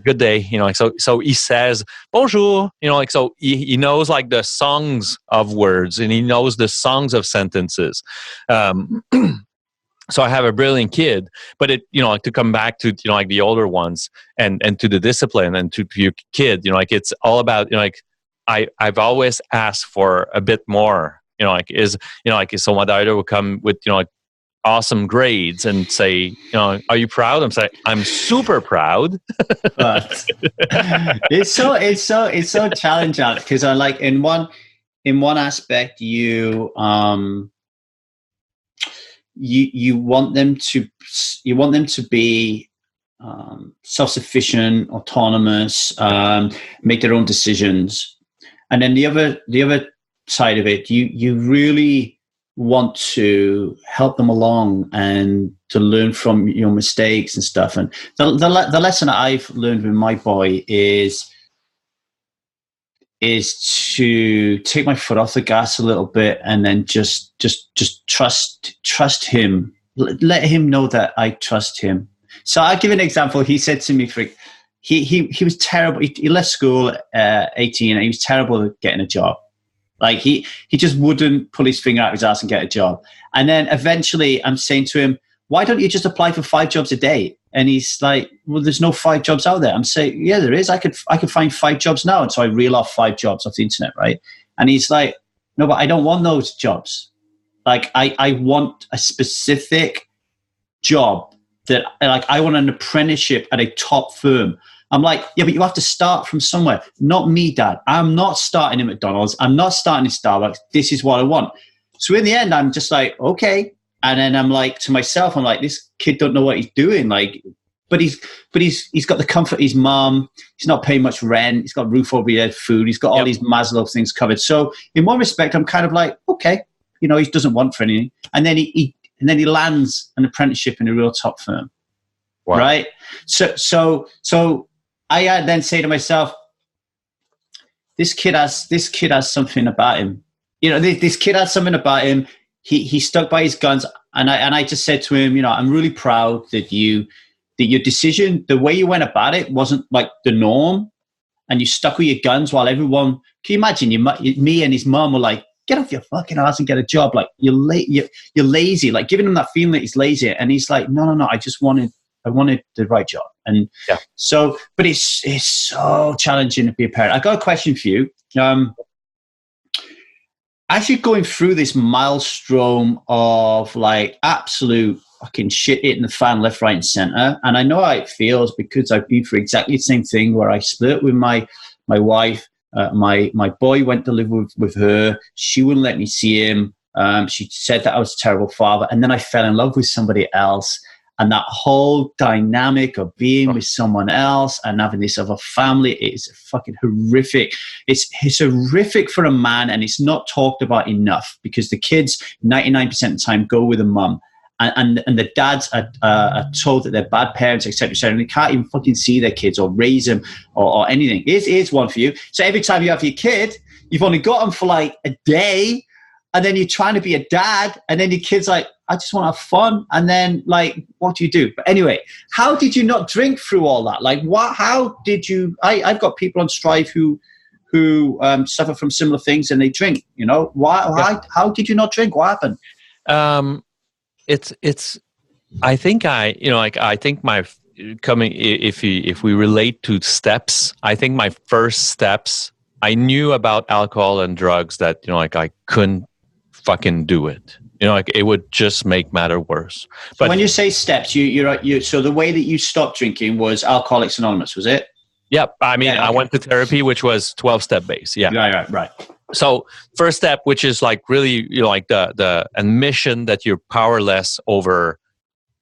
good day, you know, like, so he says bonjour, you know, like, so he knows like the songs of words, and he knows the songs of sentences. So I have a brilliant kid, but it, you know, like, to come back to, you know, like the older ones, and to the discipline, and to your kid, you know, like, it's all about, you know, like, I've always asked for a bit more, you know, like, is, you know, like, so my daughter will come with, you know, like, awesome grades and say, you know, are you proud? I'm saying, I'm super proud. But it's so challenging, because I like, in one aspect, you want them to be self-sufficient, autonomous, make their own decisions, and then the other side of it, you really want to help them along and to learn from your mistakes and stuff. And the lesson I've learned with my boy is to take my foot off the gas a little bit, and then just trust him. Let him know that I trust him. So I'll give an example. He said to me, he was terrible. He left school at 18, and he was terrible at getting a job. Like, he just wouldn't pull his finger out of his ass and get a job. And then eventually I'm saying to him, why don't you just apply for 5 jobs a day? And he's like, well, there's no 5 jobs out there. I'm saying, yeah, there is. I could find 5 jobs now. And so I reel off 5 jobs off the internet, right? And he's like, no, but I don't want those jobs. Like, I want a specific job that, like, I want an apprenticeship at a top firm. I'm like, yeah, but you have to start from somewhere. Not me, Dad. I'm not starting at McDonald's. I'm not starting at Starbucks. This is what I want. So in the end, I'm just like, okay. And then I'm like, to myself, I'm like, this kid don't know what he's doing. Like, but he's got the comfort of his mom. He's not paying much rent. He's got roof over his head, food. He's got all these Maslow things covered. So in one respect, I'm kind of like, okay, you know, he doesn't want for anything. And then he lands an apprenticeship in a real top firm. Wow. Right. So I then say to myself, this kid has something about him. You know, this kid has something about him. He stuck by his guns, and I just said to him, you know, I'm really proud that your decision, the way you went about it, wasn't like the norm, and you stuck with your guns while everyone. Can you imagine? Me and his mom were like, get off your fucking ass and get a job. Like, you're lazy. Like, giving him that feeling that he's lazy, and he's like, no, I wanted the right job. And so, but it's so challenging to be a parent. I got a question for you. As you're going through this maelstrom of like absolute fucking shit hitting the fan left, right, and center, and I know how it feels because I've been through exactly the same thing where I split with my wife. My boy went to live with her. She wouldn't let me see him. She said that I was a terrible father, and then I fell in love with somebody else. And that whole dynamic of being with someone else and having this other family is fucking horrific. It's horrific for a man, and it's not talked about enough because the kids 99% of the time go with a mum, and the dads are told that they're bad parents, etc., and they can't even fucking see their kids or raise them or anything. Here's one for you. So every time you have your kid, you've only got them for like a day, and then you're trying to be a dad, and then your kid's like, I just want to have fun. And then, like, what do you do? But anyway, how did you not drink through all that? Like, how did you? I've got people on Strive who suffer from similar things, and they drink. You know, why? How did you not drink? What happened? It's. I think I think my coming. If we relate to steps, I think my first steps. I knew about alcohol and drugs that, you know, like, I couldn't fucking do it. You know, like, it would just make matter worse. But so when you say steps, you so the way that you stopped drinking was Alcoholics Anonymous, was it? Yep. I mean, I went to therapy, which was 12-step based. Yeah. Right. So first step, which is like really, you know, like the admission that you're powerless over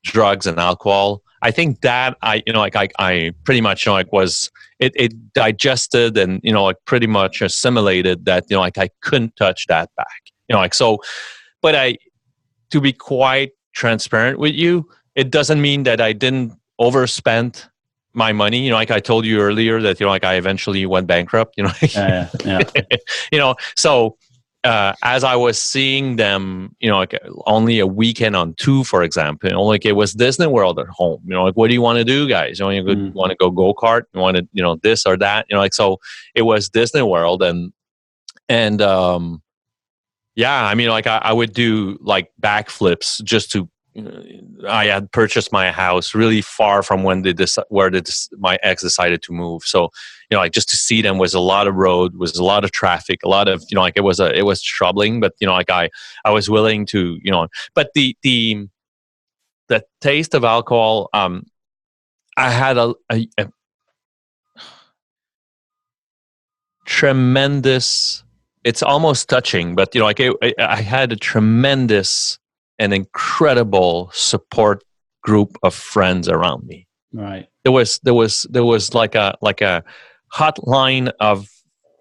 drugs and alcohol. I think that I pretty much, was, it digested and, pretty much assimilated that, I couldn't touch that back, so, but to be quite transparent with you, it doesn't mean that I didn't overspend my money. I told you earlier that, I eventually went bankrupt, Yeah. So, as I was seeing them, only a weekend on two, for example, it was Disney World at home. What do you want to do, guys? You want to go kart? You want to, this or that? So it was Disney World, and yeah, I would do like backflips just to. I had purchased my house really far from where my ex decided to move. So, just to see them was a lot of road, was a lot of traffic, a lot of, it was troubling, but, I was willing to, but the taste of alcohol, I had a tremendous, it's almost touching, but, I had a tremendous, an incredible support group of friends around me. Right. There was like a hotline of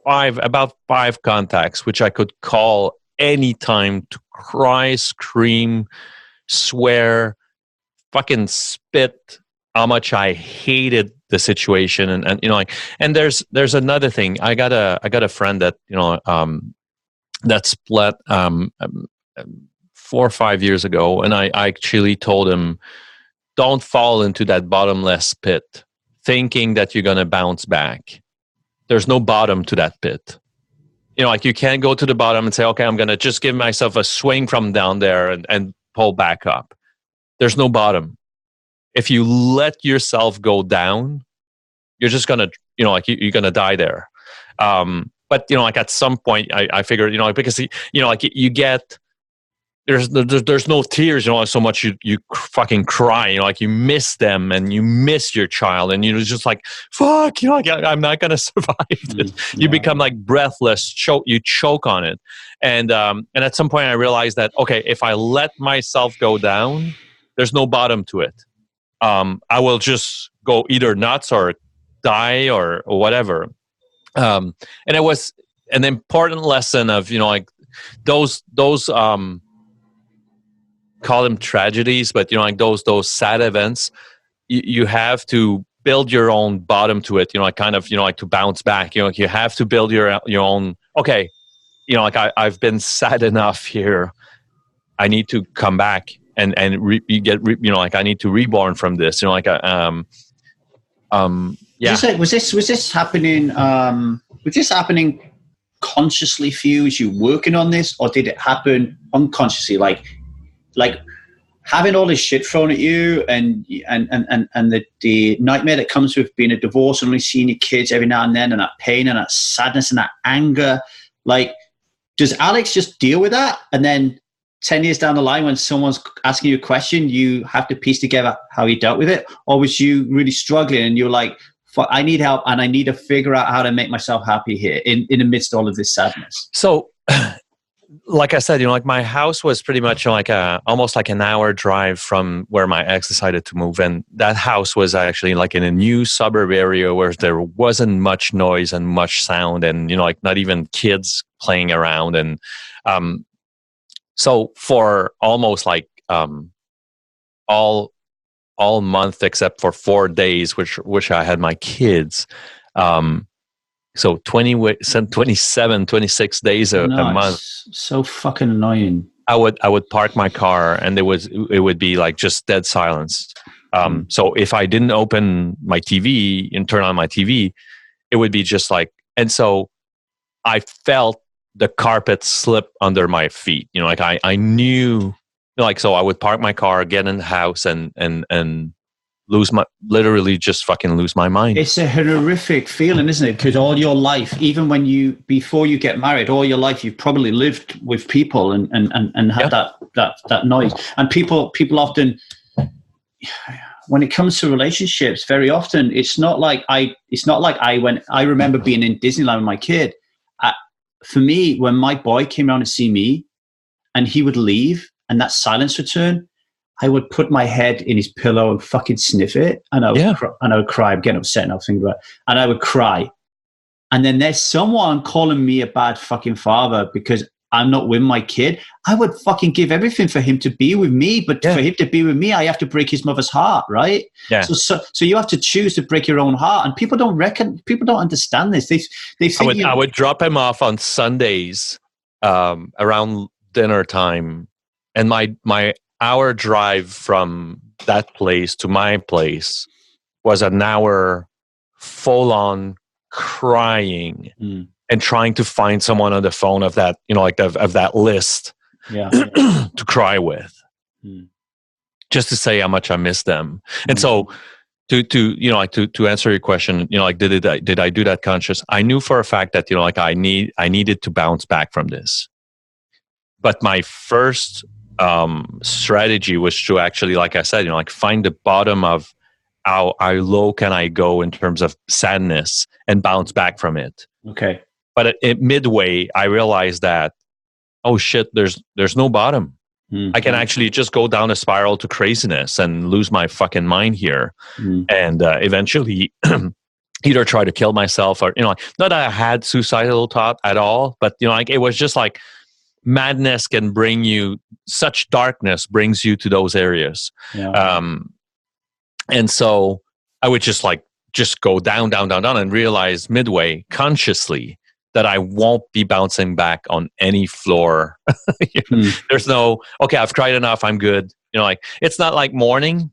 about five contacts, which I could call anytime to cry, scream, swear, fucking spit how much I hated the situation. And there's another thing. I got a friend that, that split, 4 or 5 years ago, and I actually told him, don't fall into that bottomless pit thinking that you're going to bounce back. There's no bottom to that pit. You can't go to the bottom and say, okay, I'm going to just give myself a swing from down there and pull back up. There's no bottom. If you let yourself go down, you're just going to, you're going to die there. But, at some point I figured, because, you get, there's no tears, so much you fucking cry, you miss them and you miss your child, and you're just like, fuck, I'm not gonna survive this. You become like breathless, you choke on it, and at some point I realized that, okay, if I let myself go down, there's no bottom to it. I will just go either nuts or die or whatever. And it was an important lesson of, those call them tragedies, but those sad events, you have to build your own bottom to it, kind of, to bounce back. You have to build your own, okay, I've been sad enough here, I need to come back and I need to reborn from this, yeah. Was this happening consciously for you as you working on this, or did it happen unconsciously, like having all this shit thrown at you and the nightmare that comes with being a divorce and only seeing your kids every now and then, and that pain and that sadness and that anger? Like, does Alex just deal with that, and then 10 years down the line when someone's asking you a question, you have to piece together how he dealt with it? Or was you really struggling and you're like, I need help and I need to figure out how to make myself happy here in the midst of all of this sadness? So like I said, my house was pretty much almost like an hour drive from where my ex decided to move. And that house was actually like in a new suburb area where there wasn't much noise and much sound, and, not even kids playing around. And, so for almost like, all month, except for 4 days, which I had my kids, so 27, 26 days a month. So fucking annoying. I would park my car and it would be like just dead silence. So if I didn't open my TV and turn on my TV, it would be just like, and so I felt the carpet slip under my feet. I knew, so I would park my car, get in the house and literally just fucking lose my mind. It's a horrific feeling, isn't it? Because all your life, even before you get married, all your life you've probably lived with people and had that noise. And people often, when it comes to relationships, very often it's not like I remember being in Disneyland with my kid. For me, when my boy came around to see me and he would leave and that silence returned, I would put my head in his pillow and fucking sniff it, and I would cry. I'm getting upset now thinking about it, and I would cry. And then there's someone calling me a bad fucking father because I'm not with my kid. I would fucking give everything for him to be with me, but for him to be with me, I have to break his mother's heart, right? Yeah. So you have to choose to break your own heart, and people don't understand this. They think I would drop him off on Sundays around dinner time, and my hour drive from that place to my place was an hour full on crying and trying to find someone on the phone of that, of that list to cry with, just to say how much I miss them. And so to answer your question, did I do that conscious? I knew for a fact that, I needed to bounce back from this. But my first strategy was to actually, like I said, find the bottom of how low can I go in terms of sadness and bounce back from it. Okay. But at midway, I realized that, oh shit, there's no bottom. I can actually just go down a spiral to craziness and lose my fucking mind here. And eventually either try to kill myself or, not that I had suicidal thought at all, but, it was just like madness can bring you, such darkness brings you to those areas. Yeah. And so I would just go down and realize midway consciously that I won't be bouncing back on any floor. There's no, okay, I've cried enough, I'm good. It's not like mourning.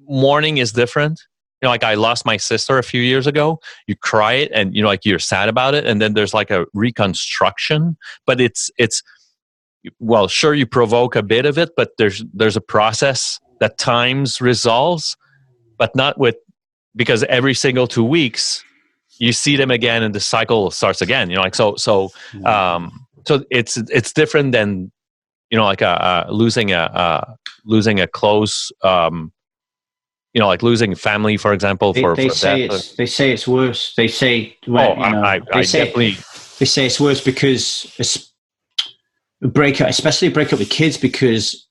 Mourning is different. I lost my sister a few years ago. You cry it and, you're sad about it. And then there's like a reconstruction, but it's, well, sure, you provoke a bit of it, but there's a process that times resolves, but not because every single 2 weeks you see them again and the cycle starts again. So it's different than losing a close losing family, for example. They say it's worse. They say they say it's worse because especially break up with kids, because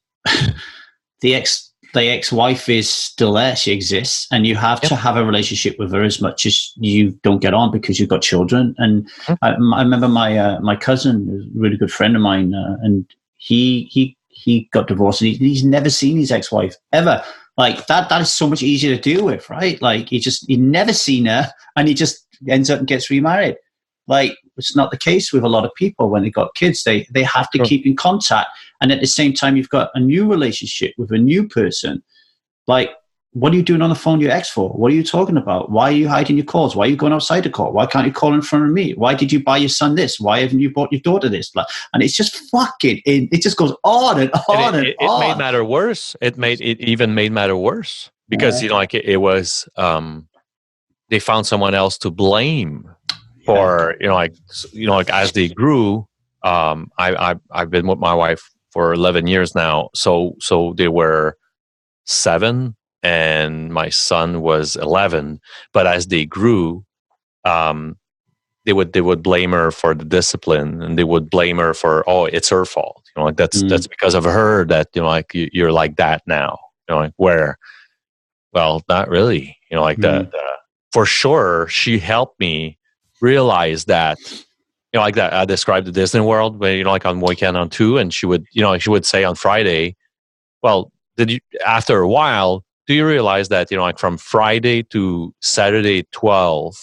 the ex-wife is still there. She exists, and you have to have a relationship with her as much as you don't get on because you've got children. And I remember my cousin, a really good friend of mine, and he got divorced, and he's never seen his ex-wife ever. Like that is so much easier to deal with, right? Like he never seen her, and he just ends up and gets remarried. Like it's not the case with a lot of people when they got kids. They have to keep in contact, and at the same time, you've got a new relationship with a new person. Like, what are you doing on the phone to your ex for? What are you talking about? Why are you hiding your calls? Why are you going outside to call? Why can't you call in front of me? Why did you buy your son this? Why haven't you bought your daughter this? And it's just fucking. It just goes on and on and on. It made matter worse. It even made matter worse because it was they found someone else to blame. For as they grew, I've been with my wife for 11 years now. So they were 7 and my son was 11. But as they grew, they would blame her for the discipline, and they would blame her for, oh, it's her fault. That's because of her that you're like that now. Where, well, not really. For sure, she helped me realize that, like that I described the Disney World where, on weekend on 2, and she would say on Friday, well, after a while, do you realize that, from Friday to Saturday 12,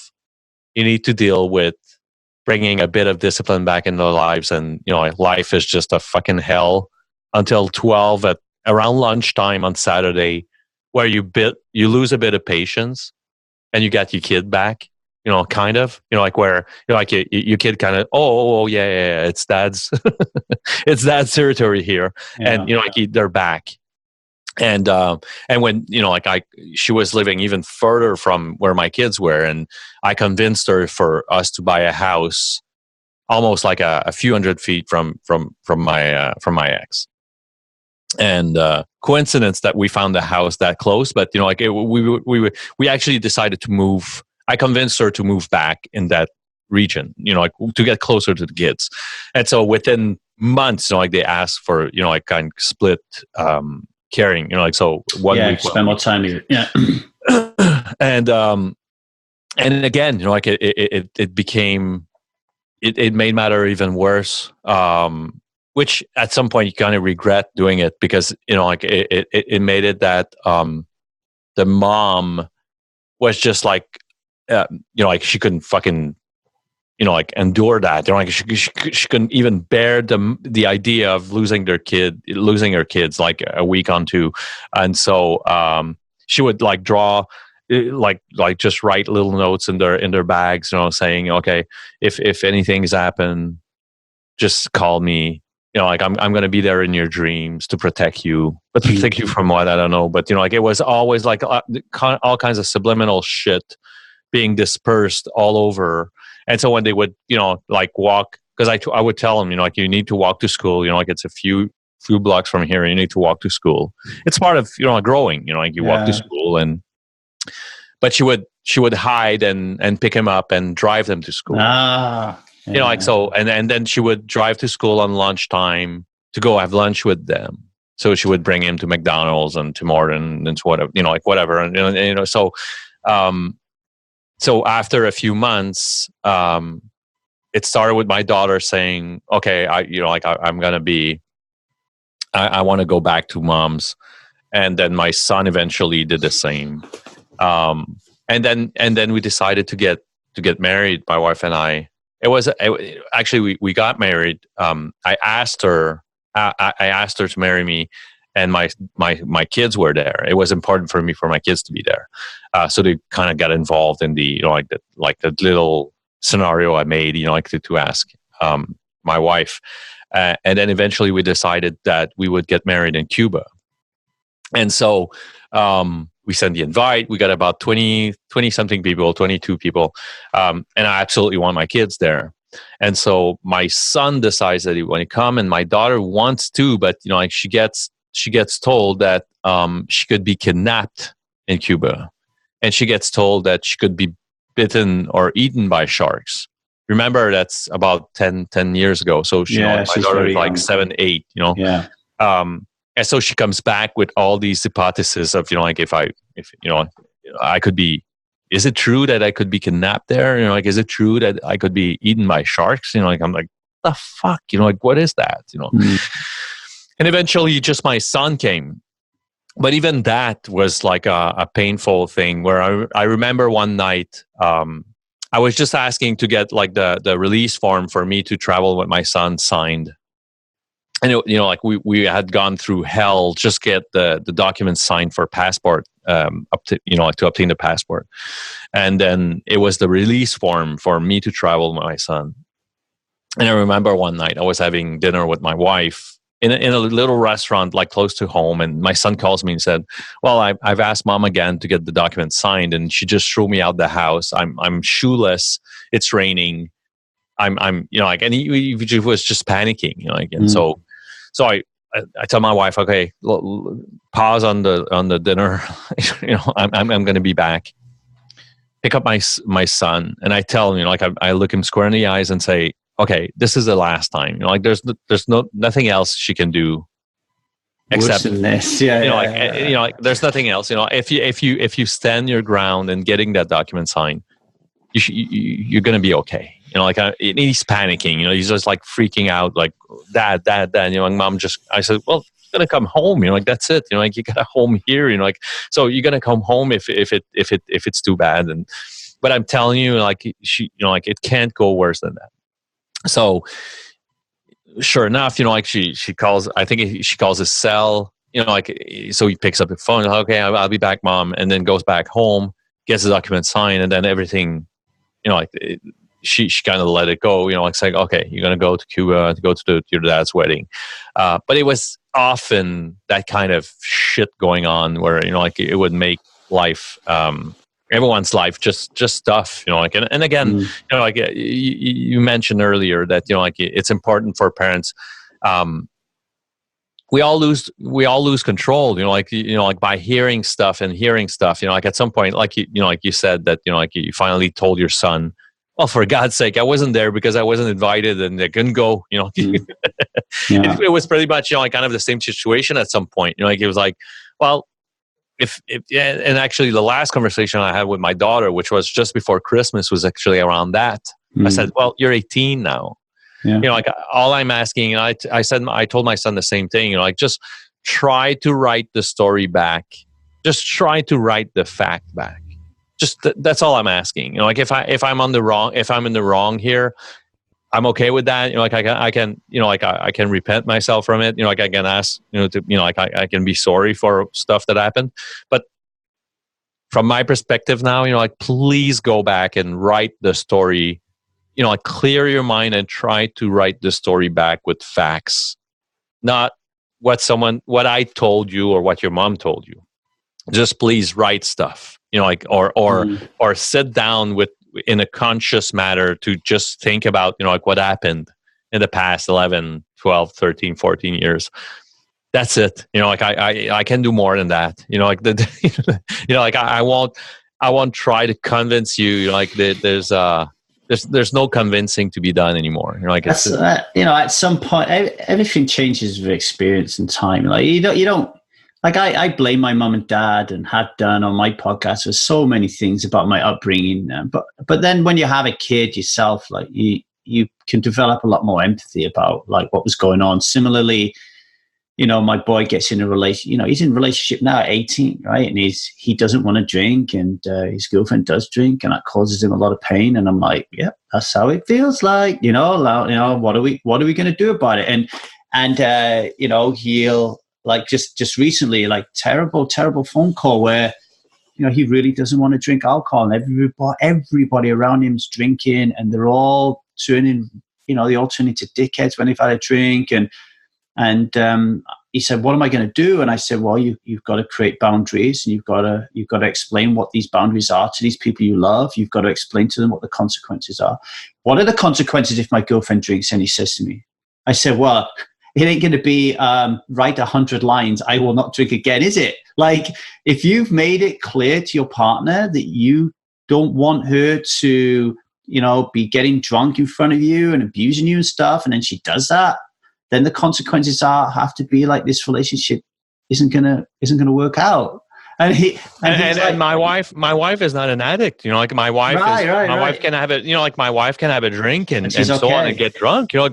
you need to deal with bringing a bit of discipline back in their lives. And, life is just a fucking hell until 12 at around lunchtime on Saturday, where you lose a bit of patience and you get your kid back. Kind of, where your kid kind of, oh yeah, it's dad's, it's dad's territory here, and they're back, and when she was living even further from where my kids were, and I convinced her for us to buy a house, almost like a few hundred feet from my ex, and coincidence that we found the house that close, but we actually decided to move. I convinced her to move back in that region, to get closer to the kids. And so within months, they asked for, kind of split caring, you know, like, so 1 week. Spend more time with it. Yeah. And again, you know, like it became, it made matter even worse. Which at some point you kind of regret doing it, because, you know, like it made it that the mom was just like, you know, like she couldn't fucking, you know, like endure that. You know, like she couldn't even bear the idea of losing her kids like a week on two. And so she would like draw, like just write little notes in their bags, you know, saying, okay, if anything's happened, just call me. You know, like I'm going to be there in your dreams to protect you. But protect you from what? I don't know. But, you know, like it was always like all kinds of subliminal shit being dispersed all over. And so when they would, you know, like walk, because I would tell them, you know, like, you need to walk to school. You know, like it's a few blocks from here. You need to walk to school. It's part of, you know, growing. You know, like you walk to school, but she would hide and pick him up and drive them to school. You know, like, so, and then she would drive to school on lunchtime to go have lunch with them. So she would bring him to McDonald's and Tim Hortons and whatever, you know, like whatever. And you know, so, so after a few months, it started with my daughter saying, okay, I'm going to be, I want to go back to mom's. And then my son eventually did the same. And then we decided to get married, my wife and I. Actually, we got married. I asked her to marry me, and my kids were there. It was important for me for my kids to be there. So they kind of got involved in the, you know, like the little scenario I made, you know, like to ask my wife. And then eventually we decided that we would get married in Cuba. And so we sent the invite. We got about 20 something people, 22 people. And I absolutely want my kids there. And so my son decides that he want to come, and my daughter wants to, but, you know, like she gets told that she could be kidnapped in Cuba, and she gets told that she could be bitten or eaten by sharks. Remember, that's about 10 years ago. So she, you know, my daughter is like 7, 8, you know. Yeah. And so she comes back with all these hypotheses of, you know, like if you know, I could be, is it true that I could be kidnapped there? You know, like, is it true that I could be eaten by sharks? You know, like, I'm like, the fuck, you know, like, what is that? You know? And eventually just my son came. But even that was like a painful thing where I remember one night, I was just asking to get like the release form for me to travel with my son signed. And you know, like we had gone through hell just get the documents signed for passport, up to, you know, like to obtain the passport. And then it was the release form for me to travel with my son. And I remember one night I was having dinner with my wife in a little restaurant like close to home, and my son calls me and said, well, I've asked mom again to get the documents signed, and she just threw me out the house. I'm shoeless. It's raining. I'm you know, like, and he was just panicking, you know, like, and so I tell my wife, okay, pause on the dinner. You know, I'm going to be back. Pick up my son, and I tell him, you know, like I look him square in the eyes and say, okay, this is the last time. You know, like there's nothing else she can do except this. You know, like you know, like there's nothing else. You know, if you stand your ground and getting that document signed, you're going to be okay. You know, like he's panicking. You know, he's just like freaking out, like dad. You know, like mom I said, well, you're gonna come home. You know, like that's it. You know, like you got a home here. You know, like so you're gonna come home if it's too bad. But I'm telling you, like you know, like it can't go worse than that. So sure enough, you know, like she calls. I think she calls his cell. You know, like so he picks up the phone. Okay, I'll be back, mom, and then goes back home, gets the document signed, and then everything. You know, like. She kind of let it go, you know, like saying, okay, you're going to go to Cuba to go to your dad's wedding. But it was often that kind of shit going on where, you know, like it would make life, everyone's life just tough, you know, like, and again, you know, like you mentioned earlier that, you know, like it's important for parents. We all lose control, you know, like by hearing stuff, you know, like at some point, like, you know, like you said that, you know, like you finally told your son, well, for God's sake, I wasn't there because I wasn't invited and I couldn't go, you know. Yeah. It was pretty much, you know, like kind of the same situation at some point. You know, like it was like, well, if yeah, and actually the last conversation I had with my daughter, which was just before Christmas, was actually around that. I said, well, you're 18 now. Yeah. You know, like all I'm asking, and I told my son the same thing, you know, like just try to write the story back. Just try to write the fact back. Just that's all I'm asking. You know, like if I'm in the wrong here, I'm okay with that. You know, like I can, you know, like I can repent myself from it. You know, like I can ask, you know, to, you know, like I can be sorry for stuff that happened. But from my perspective now, you know, like please go back and write the story. You know, like clear your mind and try to write the story back with facts, not what I told you or what your mom told you. Just please write stuff. You know, like or sit down in a conscious manner to just think about, you know, like what happened in the past 11, 12, 13, 14 years. That's it. You know, like I can do more than that. You know, like you know, like I won't try to convince you. You know, like there's no convincing to be done anymore. You know, like it's you know, at some point everything changes with experience and time. Like you don't. Like I blame my mum and dad and have done on my podcast for so many things about my upbringing. But then when you have a kid yourself, like you can develop a lot more empathy about like what was going on. Similarly, you know, my boy gets in a relation. You know, he's in a relationship now at 18, right? And he doesn't want to drink, and his girlfriend does drink, and that causes him a lot of pain. And I'm like, yeah, that's how it feels like. You know, what are we going to do about it? And you know, he'll. Like just recently, like terrible phone call where, you know, he really doesn't want to drink alcohol, and everybody around him's drinking, and they're all turning, you know, they all turn into dickheads when they've had a drink. And he said, "What am I going to do?" And I said, "Well, you've got to create boundaries, and you've got to explain what these boundaries are to these people you love. You've got to explain to them what the consequences are. What are the consequences if my girlfriend drinks?" And he says to me, I said, "Well, it ain't going to be write 100 lines, I will not drink again, is it? Like, if you've made it clear to your partner that you don't want her to, you know, be getting drunk in front of you and abusing you and stuff, and then she does that, then the consequences have to be like this relationship isn't gonna work out." And my wife is not an addict. You know, like my wife wife can have it. You know, like my wife can have a drink and so okay. on and get drunk. You know,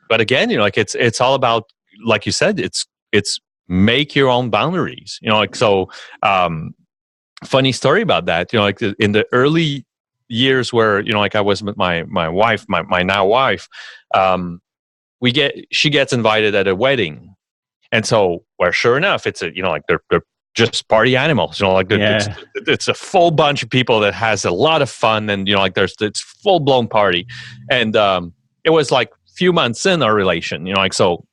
but again, you know, like it's all about, like you said, it's make your own boundaries. You know, like so. Funny story about that. You know, like in the early years where, you know, like I was with my wife, my now wife, she gets invited at a wedding, and so where sure enough, it's you know, like they're just party animals. You know, like it's a full bunch of people that has a lot of fun, and you know, like it's full blown party, and it was like few months in our relation, you know, like so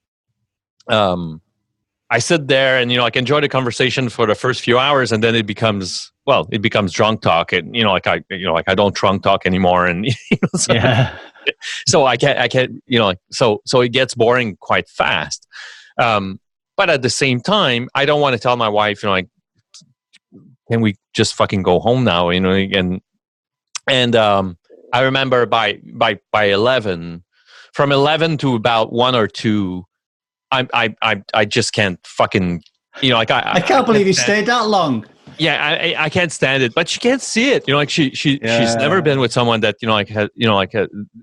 I sit there and, you know, like enjoy the conversation for the first few hours, and then it becomes drunk talk, and you know, like I don't drunk talk anymore, and you know, so I can't, you know, like so it gets boring quite fast. But at the same time, I don't want to tell my wife, you know, like, can we just fucking go home now, you know, and I remember by 11. From 11 to about 1 or 2, I just can't fucking, you know, like I can't believe you stayed that long. Yeah, I can't stand it, but she can't see it. You know, like she's never been with someone that, you know, like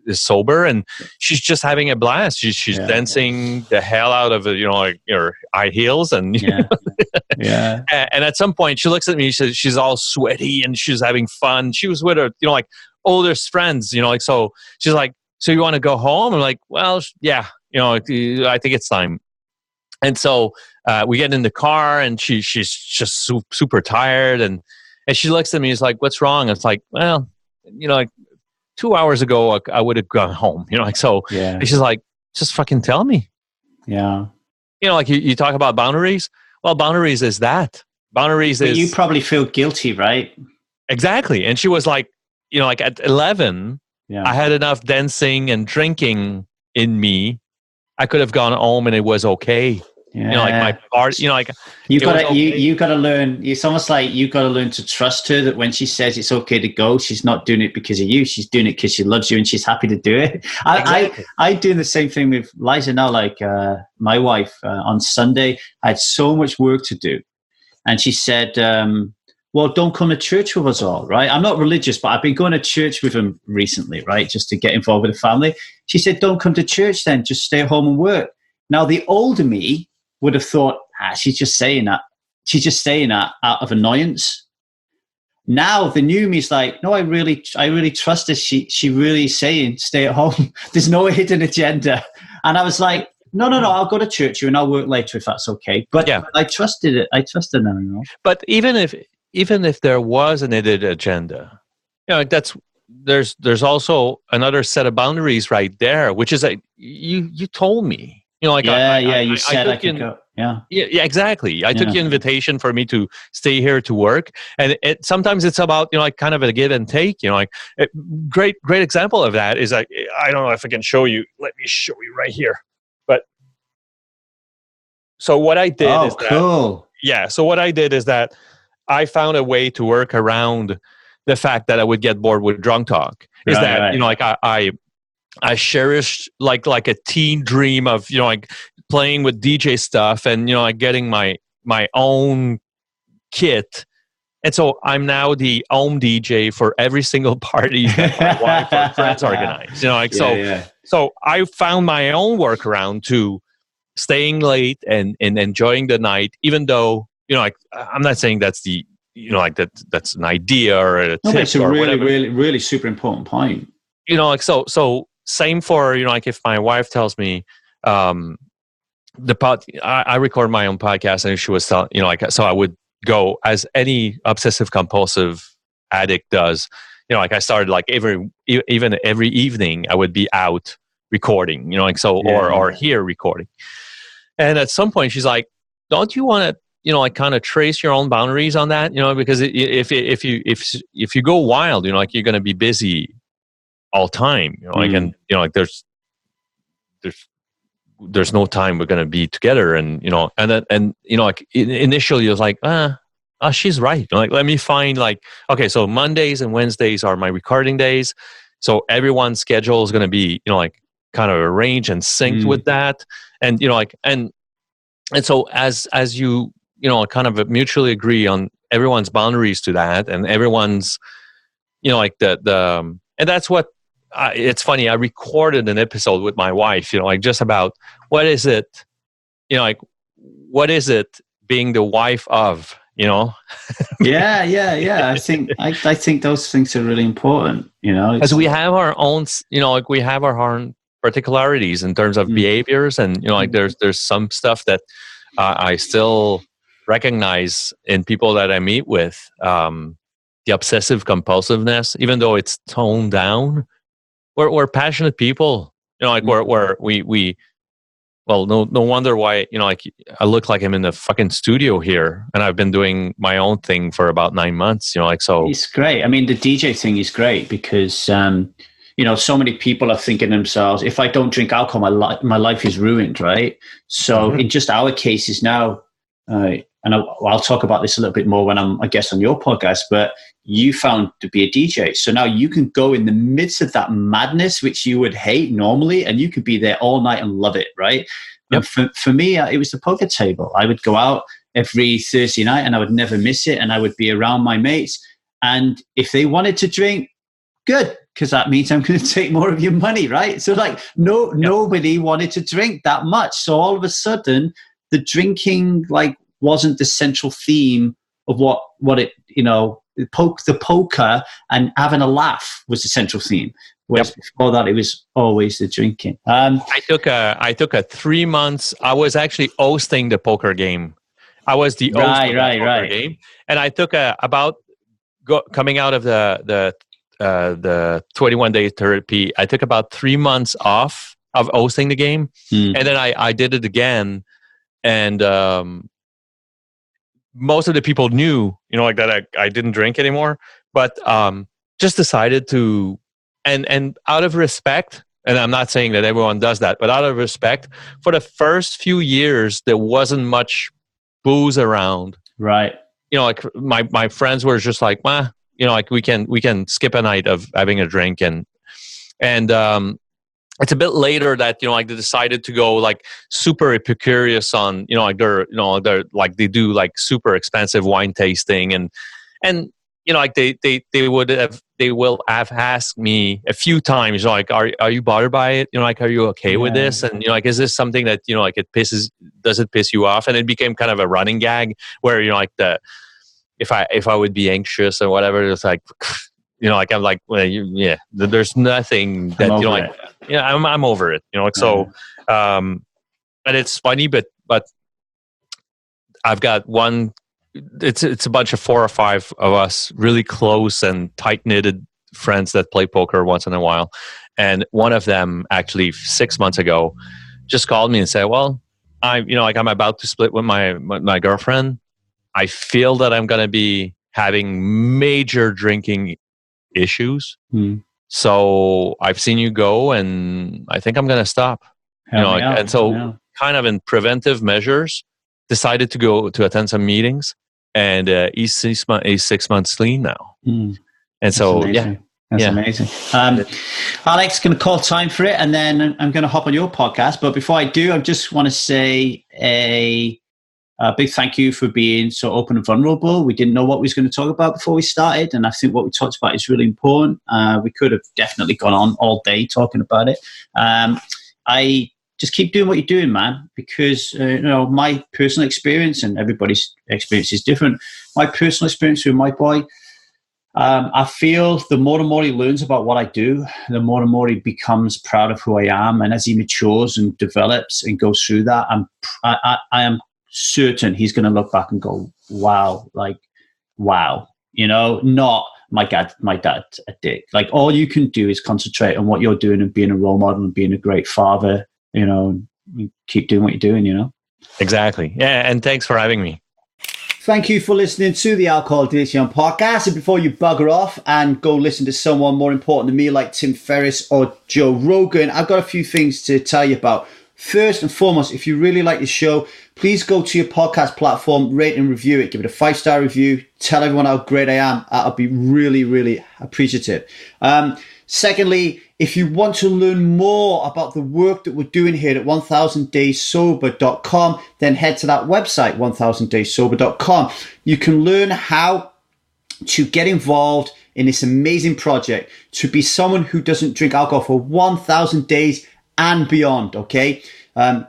is sober, and she's just having a blast. She's dancing the hell out of it, you know, like her high heels, and and at some point she looks at me. She's all sweaty and she's having fun. She was with her, you know, like oldest friends, you know, like so. She's like, "So you want to go home?" I'm like, "Well, yeah, you know, I think it's time." And so we get in the car, and she's just super tired, and she looks at me. It's like, "What's wrong?" It's like, "Well, you know, like 2 hours ago, I would have gone home." You know, like so. Yeah. She's like, "Just fucking tell me." Yeah. You know, like you talk about boundaries. Well, boundaries is that. Boundaries is. You probably feel guilty, right? Exactly. And she was like, you know, like at 11, I had enough dancing and drinking in me. I could have gone home and it was okay. Yeah. You know, like my part, you know, like you gotta learn. It's almost like you gotta learn to trust her, that when she says it's okay to go, she's not doing it because of you. She's doing it because she loves you and she's happy to do it. I do the same thing with Liza now. Like my wife on Sunday, I had so much work to do, and she said, well, don't come to church with us all, right? I'm not religious, but I've been going to church with them recently, right? Just to get involved with the family. She said, don't come to church then, just stay at home and work. Now, the older me would have thought, she's just saying that. She's just saying that out of annoyance. Now, the new me is like, no, I really trust this. She really is saying, stay at home. There's no hidden agenda. And I was like, no, I'll go to church and I'll work later if that's okay. But yeah. I trusted it. I trusted her, you know. But even if there was an hidden agenda, you know, there's also another set of boundaries right there, which is like you told me. You know, like you said I could go. Yeah, exactly. I took your invitation for me to stay here to work, and sometimes it's about, you know, like kind of a give and take. You know, like great example of that is, like, I don't know if I can show you. Let me show you right here. But so what I did is cool. So what I did is that I found a way to work around the fact that I would get bored with drunk talk. You know, like I cherished like a teen dream of, you know, like playing with DJ stuff and, you know, like getting my own kit. And so I'm now the home DJ for every single party that my wife or friends organize. You know, like so I found my own workaround to staying late and enjoying the night, even though, you know, like I'm not saying that's the, you know, like that's an idea or a tip. It's a really super important point. You know, like so same for, you know, like if my wife tells me I record my own podcast, and she was telling, you know, like, so I would go, as any obsessive compulsive addict does, you know, like I started like every evening I would be out recording, you know, like so, or here recording. And at some point she's like, don't you want to, you know, like kind of trace your own boundaries on that, you know, because if you go wild, you know, like you're going to be busy all time, you know, like, and, you know, like there's no time we're going to be together. And, you know, and you know, like initially it was like, she's right. You know, like, let me find, like, okay, so Mondays and Wednesdays are my recording days. So everyone's schedule is going to be, you know, like kind of arranged and synced with that. And, you know, like, and so as you know, kind of mutually agree on everyone's boundaries to that, and everyone's, you know, like the and that's what, it's funny, I recorded an episode with my wife, you know, like just about what is it, you know, like what is it being the wife of, you know? Yeah. I think those things are really important, you know, as we have our own, you know, like we have our own particularities in terms of behaviors, and, you know, like there's some stuff that I still recognize in people that I meet with, the obsessive compulsiveness, even though it's toned down. We're passionate people, you know, like we well, no wonder why, you know, like I look like I'm in the fucking studio here, and I've been doing my own thing for about 9 months, you know, like, so it's great. I mean, the DJ thing is great because you know, so many people are thinking to themselves, if I don't drink alcohol, my life is ruined, right? So in just our cases now, and I'll talk about this a little bit more when I'm, I guess, on your podcast, but you found to be a DJ. So now you can go in the midst of that madness, which you would hate normally, and you could be there all night and love it, right? Yep. For me, it was the poker table. I would go out every Thursday night and I would never miss it. And I would be around my mates. And if they wanted to drink, good, because that means I'm going to take more of your money, right? So like nobody wanted to drink that much. So all of a sudden, the drinking like wasn't the central theme of what it, you know, the poker and having a laugh was the central theme. Whereas before that, it was always the drinking. I took a 3 months. I was actually hosting the poker game. I was the host of the poker game, and I took coming out of the 21-day therapy. I took about 3 months off of hosting the game, and then I did it again, and most of the people knew, you know, like that I didn't drink anymore, but just decided to, and out of respect, And I'm not saying that everyone does that, but out of respect, for the first few years, there wasn't much booze around. Right. You know, like my friends were just like, you know, like we can skip a night of having a drink, and it's a bit later that, you know, like they decided to go like super epicurious on, you know, like they're like they do like super expensive wine tasting, and you know, like they will have asked me a few times, like, are you bothered by it? You know, like, are you okay with this? And, you know, like, is this something that, you know, like does it piss you off? And it became kind of a running gag where, you know, like if I would be anxious or whatever, it's like, you know, like I'm like, well, there's nothing that, you know, like, I'm over it, you know, like, so, and it's funny, but I've got one. It's a bunch of 4 or 5 of us, really close and tight knitted friends that play poker once in a while. And one of them actually 6 months ago just called me and said, "Well, I'm about to split with my girlfriend. I feel that I'm going to be having major drinking issues. So I've seen you go, and I think I'm going to stop." And so kind of in preventive measures, decided to go to attend some meetings, and he's 6 months clean now. And so, That's amazing. Alex, going to call time for it, and then I'm going to hop on your podcast. But before I do, I just want to say a big thank you for being so open and vulnerable. We didn't know what we was going to talk about before we started, and I think what we talked about is really important. We could have definitely gone on all day talking about it. I just keep doing what you're doing, man, because my personal experience, and everybody's experience is different. My personal experience with my boy, I feel the more and more he learns about what I do, the more and more he becomes proud of who I am. And as he matures and develops and goes through that, I am certain he's going to look back and go, wow, not my dad a dick. Like, all you can do is concentrate on what you're doing and being a role model and being a great father. Keep doing what you're doing, Exactly. Yeah, and thanks for having me. Thank you for listening to the Alcohol Addiction podcast. And before you bugger off and go listen to someone more important than me, like Tim Ferriss or Joe Rogan, I've got a few things to tell you about. First and foremost, if you really like the show, please go to your podcast platform, rate and review it. Give it a 5-star review. Tell everyone how great I am. I'll be really, really appreciative. Secondly, if you want to learn more about the work that we're doing here at 1000dayssober.com, then head to that website, 1000dayssober.com. You can learn how to get involved in this amazing project to be someone who doesn't drink alcohol for 1000 days and beyond, okay?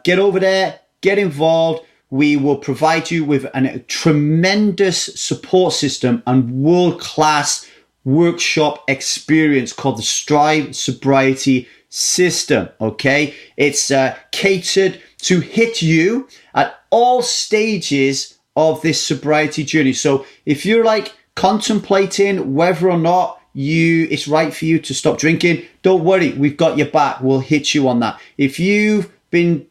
Get over there, get involved. We will provide you with a tremendous support system and world-class workshop experience called the Strive Sobriety System, okay? It's catered to hit you at all stages of this sobriety journey. So if you're like contemplating whether or not it's right for you to stop drinking, don't worry, we've got your back. We'll hit you on that. If you've been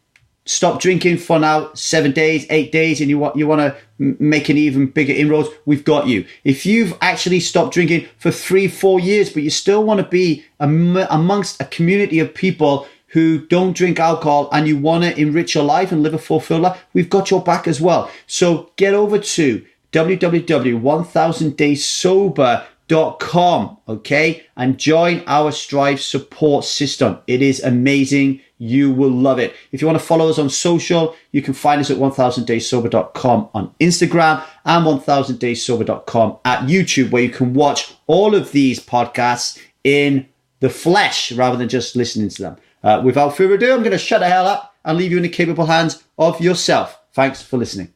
stopped drinking for now 7 days, 8 days, and you want to make an even bigger inroads, we've got you. If you've actually stopped drinking for 3-4 years, but you still want to be amongst a community of people who don't drink alcohol and you want to enrich your life and live a fulfilled life, we've got your back as well. So get over to www.1000dayssober.com, okay, and join our Strive support system. It is amazing. You will love it. If you want to follow us on social, you can find us at 1000dayssober.com on Instagram and 1000dayssober.com at YouTube, where you can watch all of these podcasts in the flesh rather than just listening to them. Without further ado, I'm going to shut the hell up and leave you in the capable hands of yourself. Thanks for listening.